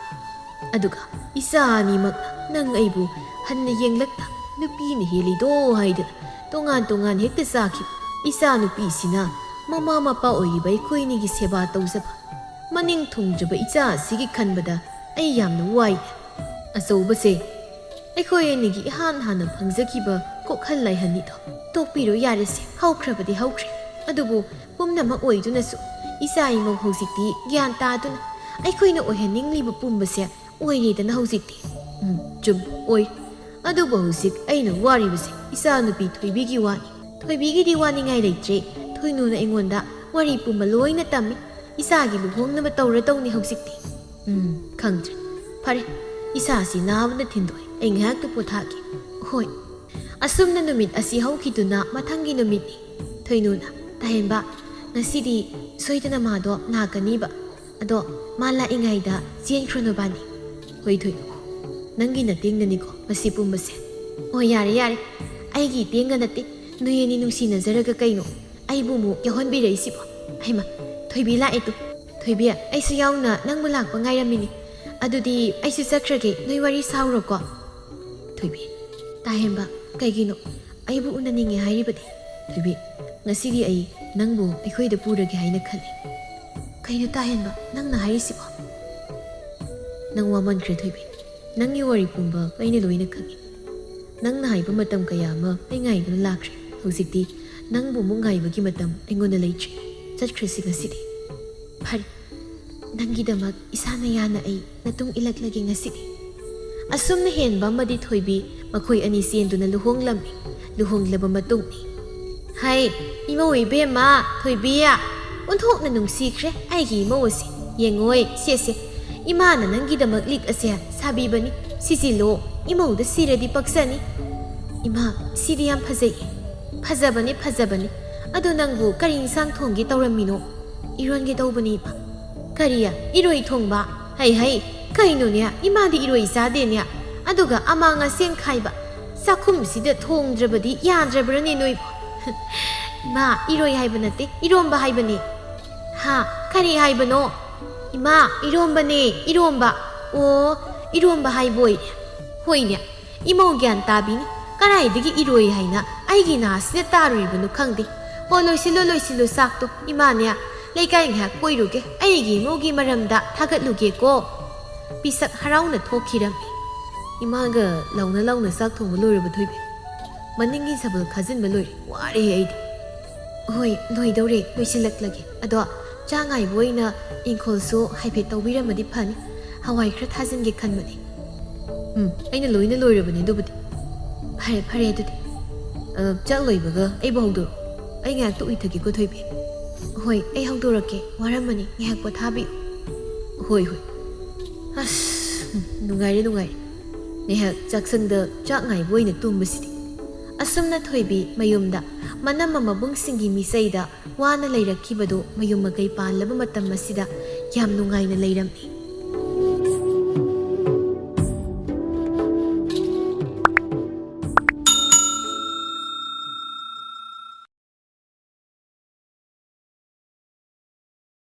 ꯑꯗꯨꯒ ꯏꯆꯥ ꯑꯅꯤꯃꯛꯅ ꯅꯪ ꯑꯩꯕꯨ ꯍꯟꯅ ꯌꯦꯡꯂꯛꯇ ꯅꯨꯄꯤꯅ ꯍꯦꯜꯂꯤꯗꯣ ꯍꯥꯏꯗꯅ ꯇꯣꯉꯥꯟ ꯇꯣꯉꯥꯟ ꯍꯦꯛꯇ ꯆꯥꯈꯤꯕ ꯏꯆꯥ ꯅꯨꯄꯤꯁꯤꯅ ꯃꯃꯥ ꯃꯄꯥ ꯑꯣꯏꯔꯤꯕ ꯑꯩꯈꯣꯏꯅꯤꯒꯤ ꯁꯦꯕꯥ ꯇꯧꯖꯕ ꯃꯅꯤꯡ ꯊꯨꯡꯗ꯭ꯔꯕ ꯏꯆꯥ ꯑꯁꯤꯒꯤ ꯈꯟꯕꯗ ꯑꯩ ꯌꯥꯝꯅ ꯋꯥꯏꯅꯦ ꯑꯆꯧꯕꯁꯦ ꯑꯩꯈꯣꯏ ꯑꯅꯤꯒꯤ ꯏꯍꯥꯟ ꯍꯥꯟꯅ ꯐꯪꯖꯈꯤꯕ ꯀꯣꯛꯍꯜ ꯂꯩꯍꯟꯅꯤꯗꯣ ꯇꯣꯛꯄꯤꯔꯣ ꯌꯥꯔꯦꯁꯦ ꯍꯧꯈ꯭ꯔꯕꯗꯤ ꯍꯧꯈ꯭ꯔꯦ ꯑꯗꯨꯕꯨ ꯄꯨꯝꯅꯃꯛ ꯑꯣꯏꯗꯨꯅꯁꯨ ꯏꯆꯥ ꯏꯃꯧ ꯍꯧꯖꯤꯛꯇꯤ ꯒ꯭ꯌꯥꯟ ꯇꯥꯗꯨꯅ ꯑꯩꯈꯣꯏꯅ ꯑꯣꯏꯍꯟꯅꯤꯡꯂꯤꯕ ꯄꯨꯝꯕꯁꯦ ꯑꯣꯏꯔꯦꯗꯅ ꯍꯧꯖꯤꯛꯇꯤ ꯆꯨꯝ ꯑꯣꯏ ꯑꯗꯨꯕꯨ ꯍꯧꯖꯤꯛ ꯑꯩꯅ ꯋꯥꯔꯤꯕꯁꯦ ꯏꯆꯥ ꯅꯨꯄꯤ ꯊꯣꯏꯕꯤꯒꯤ ꯋꯥꯅꯤ ꯊꯣꯏꯕꯤꯒꯤꯗꯤ ꯋꯥꯅꯤꯡꯉꯥꯏ ꯂꯩꯇ꯭ꯔꯦ ꯊꯣꯏꯅꯨꯅ ꯑꯩꯉꯣꯟꯗ ꯋꯥꯔꯤ ꯄꯨꯝꯕ ꯂꯣꯏꯅ ꯇꯝꯃꯤ ꯏꯆꯥꯒꯤ ꯂꯨꯍꯣꯡꯅꯕ ꯇꯧꯔꯗꯧꯅꯤ ꯍꯧꯖꯤꯛꯇꯤ ꯈꯪꯗ꯭ꯔꯦ ꯐꯔꯦ ꯏꯁꯥꯁꯤ ꯅꯥꯕꯅ ꯊꯤꯟꯗꯣꯛꯑꯦ ꯑꯩ ꯉꯥꯏꯍꯥꯛꯇ ꯄꯣꯊꯥꯒꯦ ꯍꯣꯏ ꯑꯁꯨꯝꯅ ꯅꯨꯃꯤꯠ ꯑꯁꯤ ꯍꯧꯈꯤꯗꯨꯅ ꯃꯊꯪꯒꯤ ꯅꯨꯃꯤꯠꯅꯤ ꯊꯣꯏꯅꯨꯅ ꯇꯥꯍꯦꯟꯕ ꯉꯁꯤꯗꯤ ꯁꯣꯏꯗꯅ ꯃꯥꯗꯣ ꯂꯥꯛꯀꯅꯤꯕ ꯑꯗꯣ ꯃꯥ ꯂꯥꯛꯏꯉꯩꯗ ꯆꯦꯟꯈ꯭ꯔꯣꯅꯕꯥꯅꯤ ꯍꯣꯏ ꯊꯣꯏꯅꯨ ꯅꯪꯒꯤ ꯅꯇꯦꯡꯅꯅꯤꯀꯣ ꯃꯁꯤ ꯄꯨꯝꯕꯁꯦ ꯑꯣ ꯌꯥꯔꯦ ꯌꯥꯔꯦ ꯑꯩꯒꯤ ꯏꯇꯦꯡꯒ ꯅꯠꯇꯦ ꯅꯣꯏ ꯑꯅꯤ ꯅꯨꯡꯁꯤꯅꯖꯔꯒ ꯀꯩꯅꯣ ꯑꯩꯕꯨ ꯑꯃꯨꯛ ꯌꯥꯎꯍꯟꯕꯤꯔꯛꯏꯁꯤꯕꯣ ꯍꯩꯃ ꯊꯣꯏꯕꯤ ꯂꯥꯛꯑꯦ ꯇꯨ ꯊꯣꯏꯕꯤ ꯑꯩꯁꯨ ꯌꯥꯎꯅ ꯅꯪꯕꯨ ꯂꯥꯛꯄ ꯉꯥꯏꯔꯝꯃꯤꯅꯤ ꯑꯗꯨꯗꯤ ꯑꯩꯁꯨ ꯆꯠꯈ꯭ꯔꯒꯦ ꯅꯣꯏ ꯋꯥꯔꯤ ꯁꯥꯎꯔꯣꯀꯣ ꯊꯣꯏꯕꯤ ꯇꯥꯍꯦꯟꯕ ꯀꯩꯒꯤꯅꯣ ꯑꯩꯕꯨ ꯎꯅꯅꯤꯡꯉꯦ ꯍꯥꯏꯔꯤꯕꯗꯤ ꯊꯣꯏꯕꯤ ꯉꯁꯤꯗꯤ ꯑꯩ ꯅꯪꯕꯨ ꯑꯩꯈꯣꯏꯗ ꯄꯨꯔꯒꯦ ꯍꯥꯏꯅ ꯈꯜꯂꯤ ꯀꯩꯅꯣ ꯇꯥꯍꯦꯟꯕ ꯅꯪꯅ ꯍꯥꯏꯔꯤꯁꯤꯕꯣ ꯅꯪ ꯋꯥꯃꯟꯈ꯭ꯔꯦ ꯊꯣꯏꯕꯤ ꯅꯪꯒꯤ ꯋꯥꯔꯤ ꯄꯨꯝꯕ ꯑꯩꯅ ꯂꯣꯏꯅ ꯈꯪꯉꯤ ꯅꯪꯅ ꯍꯥꯏꯕ ꯃꯇꯝ ꯀꯌꯥ ꯑꯃ ꯑꯩ ꯉꯥꯏꯗꯨꯅ ꯂꯥꯛꯈ꯭ꯔꯦ ꯍꯧꯖꯤꯛꯇꯤ ꯅꯪꯕꯨ ꯑꯃꯨꯛ ꯉꯥꯏꯕꯒꯤ ꯃꯇꯝ ꯑꯩꯉꯣꯟꯗ ꯂꯩꯇ꯭ꯔꯤ ꯆꯠꯈ꯭ꯔꯁꯤ ꯉꯁꯤꯗꯤ ꯐꯔꯦ ꯅꯪꯒꯤꯗꯃꯛ ꯏꯁꯥꯅ ꯌꯥꯅ ꯑꯩ ꯅꯇꯨꯡ ꯏꯜꯂꯛꯂꯒꯦ ꯉꯁꯤꯗꯤ ꯑꯁꯨꯝꯅ ꯍꯦꯟꯕ ꯑꯃꯗꯤ ꯊꯣꯏꯕꯤ ꯃꯈꯣꯏ ꯑꯅꯤ ꯆꯦꯟꯗꯨꯅ ꯂꯨꯍꯣꯡꯂꯝꯃꯤ ꯂꯨꯍꯣꯡꯂꯕ ꯃꯇꯨꯡꯅꯤ ꯍꯥꯏ ꯏꯃꯧ ꯏꯕꯦꯝꯃ ꯊꯣꯏꯕꯤ ꯑꯣꯟꯊꯣꯛꯅ ꯅꯨꯡꯁꯤꯈ꯭ꯔꯦ ꯑꯩꯒꯤ ꯏꯃꯧ ꯑꯁꯤ ꯌꯦꯡꯉꯣꯏ ꯁꯦꯁꯦ ꯏꯃꯥꯅ ꯅꯪꯒꯤꯗꯃꯛ ꯂꯤꯛ ꯑꯁꯦ ꯁꯥꯕꯤꯕꯅꯤ ꯁꯤꯖꯤꯜꯂꯣ ꯏꯃꯧꯗ ꯁꯤꯔꯗꯤ ꯄꯛꯆꯅꯤ ꯏꯃꯥ ꯁꯤꯗꯤ ꯌꯥꯝ ꯐꯖꯩ ꯐꯖꯕꯅꯤ ꯐꯖꯕꯅꯤ ꯑꯗꯣ ꯅꯪꯕꯨ ꯀꯔꯤ ꯏꯟꯁꯥꯡ ꯊꯣꯡꯒꯦ ꯇꯧꯔꯝꯃꯤꯅꯣ ꯏꯔꯣꯟꯒꯦ ꯇꯧꯕꯅꯤ ꯏꯃꯥ ꯀꯔꯤ ꯏꯔꯣꯏ ꯊꯣꯡꯕ ꯍꯩ ꯀꯩꯅꯣꯅꯦ ꯏꯃꯥꯗꯤ ꯏꯔꯣꯏ ꯆꯥꯗꯦꯅꯦ ꯑꯗꯨꯒ ꯑꯃꯥꯡ ꯑꯁꯦꯡ ꯈꯥꯏꯕ ꯆꯥꯛꯈꯨꯝꯁꯤꯗ ꯊꯣꯡꯗ꯭ꯔꯕꯗꯤ ꯌꯥꯗ꯭ꯔꯕ꯭ꯔꯅꯦ ꯅꯣꯏꯕꯨ ꯏꯃꯥ ꯏꯔꯣꯏ ꯍꯥꯏꯕ ꯅꯠꯇꯦ ꯏꯔꯣꯝꯕ ꯍꯥꯏꯕꯅꯦ ꯍꯥ ꯀꯔꯤ ꯍꯥꯏꯕꯅꯣ ꯏꯃꯥ ꯏꯔꯣꯝꯕꯅꯦ ꯏꯔꯣꯝꯕ ꯑꯣ ꯏꯔꯣꯝꯕ ꯍꯥꯏꯕ ꯑꯣꯏꯔꯦ ꯍꯣꯏꯅꯦ ꯏꯃꯧ ꯒ꯭ꯌꯥꯟ ꯇꯥꯕꯤꯅꯤ ꯀꯔꯥꯏꯗꯒꯤ ꯏꯔꯣꯏ ꯍꯥꯏꯅ ꯑꯩꯒꯤ ꯅꯥꯁꯤꯗ ꯇꯥꯔꯨꯔꯤꯕꯅꯣ ꯈꯪꯗꯦ ꯍꯣ ꯂꯣꯏꯁꯤꯜꯂꯣ ꯆꯥꯛꯇꯣ ꯏꯃꯥꯅꯦ ꯂꯩꯀꯥꯏ ꯉꯥꯏꯍꯥꯛ ꯀꯣꯏꯔꯨꯒꯦ ꯑꯩꯒꯤ ꯏꯃꯧꯒꯤ ꯃꯔꯝꯗ ꯊꯥꯒꯠꯂꯨꯒꯦꯀꯣ ꯄꯤꯁꯛ ꯍꯔꯥꯎꯅ ꯊꯣꯛꯈꯤꯔꯝꯃꯤ ꯏꯃꯥꯒ ꯂꯥꯎꯅ ꯆꯥꯛ ꯊꯣꯡꯕ ꯂꯣꯏꯔꯕ ꯊꯣꯏꯕꯤ ꯃꯅꯤꯡꯒꯤ ꯁꯕꯜ ꯈꯥꯖꯤꯟꯕ ꯂꯣꯏꯔꯦ ꯋꯥꯔꯦ ꯑꯩꯗꯤ ꯍꯣꯏ ꯂꯣꯏꯗꯧꯔꯦ ꯂꯣꯏꯁꯤꯜꯂꯛꯂꯒꯦ ꯑꯗꯣ ꯆꯥ ꯉꯥꯏꯕ ꯑꯣꯏꯅ ꯏꯪꯈꯣꯜꯁꯨ ꯍꯥꯏꯐꯦꯠ ꯇꯧꯕꯤꯔꯝꯃꯗꯤ ꯐꯅꯤ ꯍꯋꯥꯏ ꯈꯔ ꯊꯥꯖꯤꯟꯒꯦ ꯈꯟꯕꯅꯤ ꯑꯩꯅ ꯂꯣꯏꯅ ꯂꯣꯏꯔꯕꯅꯤ ꯑꯗꯨꯕꯨꯗꯤ ꯐꯔꯦ ꯑꯗꯨꯗꯤ ꯆꯥꯛ ꯂꯣꯏꯕꯒ ꯑꯩꯕꯨ ꯍꯧꯗꯣꯔꯛꯑꯣ ꯑꯩ ꯉꯥꯏꯍꯥꯛꯇ ꯎꯏꯊꯒꯦꯀꯣ ꯊꯣꯏꯕꯤ ꯍꯣꯏ ꯑꯩ ꯍꯧꯗꯣꯔꯛꯀꯦ ꯋꯥꯔꯝꯃꯅꯤ ꯉꯥꯏꯍꯥꯛ ꯄꯣꯊꯥꯕꯤꯌꯨ ꯍꯣꯏ ꯑꯁ ꯅꯨꯡꯉꯥꯏꯔꯦ ꯉꯥꯏꯍꯥꯛ ꯆꯥꯛꯁꯪꯗ ꯆꯥꯛ ꯉꯥꯏꯕ ꯑꯣꯏꯅ ꯇꯨꯝꯕꯁꯤꯗꯤ ꯑꯁꯨꯝꯅ ꯊꯣꯏꯕꯤ ꯃꯌꯨꯝꯗ ꯃꯅꯝꯃ ꯃꯕꯨꯡꯁꯤꯡꯒꯤ ꯃꯤꯆꯩꯗ ꯋꯥꯅ ꯂꯩꯔꯛꯈꯤꯕꯗꯨ ꯃꯌꯨꯝ ꯃꯀꯩ ꯄꯥꯜꯂꯕ ꯃꯇꯝ ꯑꯁꯤꯗ ꯌꯥꯝ ꯅꯨꯡꯉꯥꯏꯅ ꯂꯩꯔꯝꯃꯤ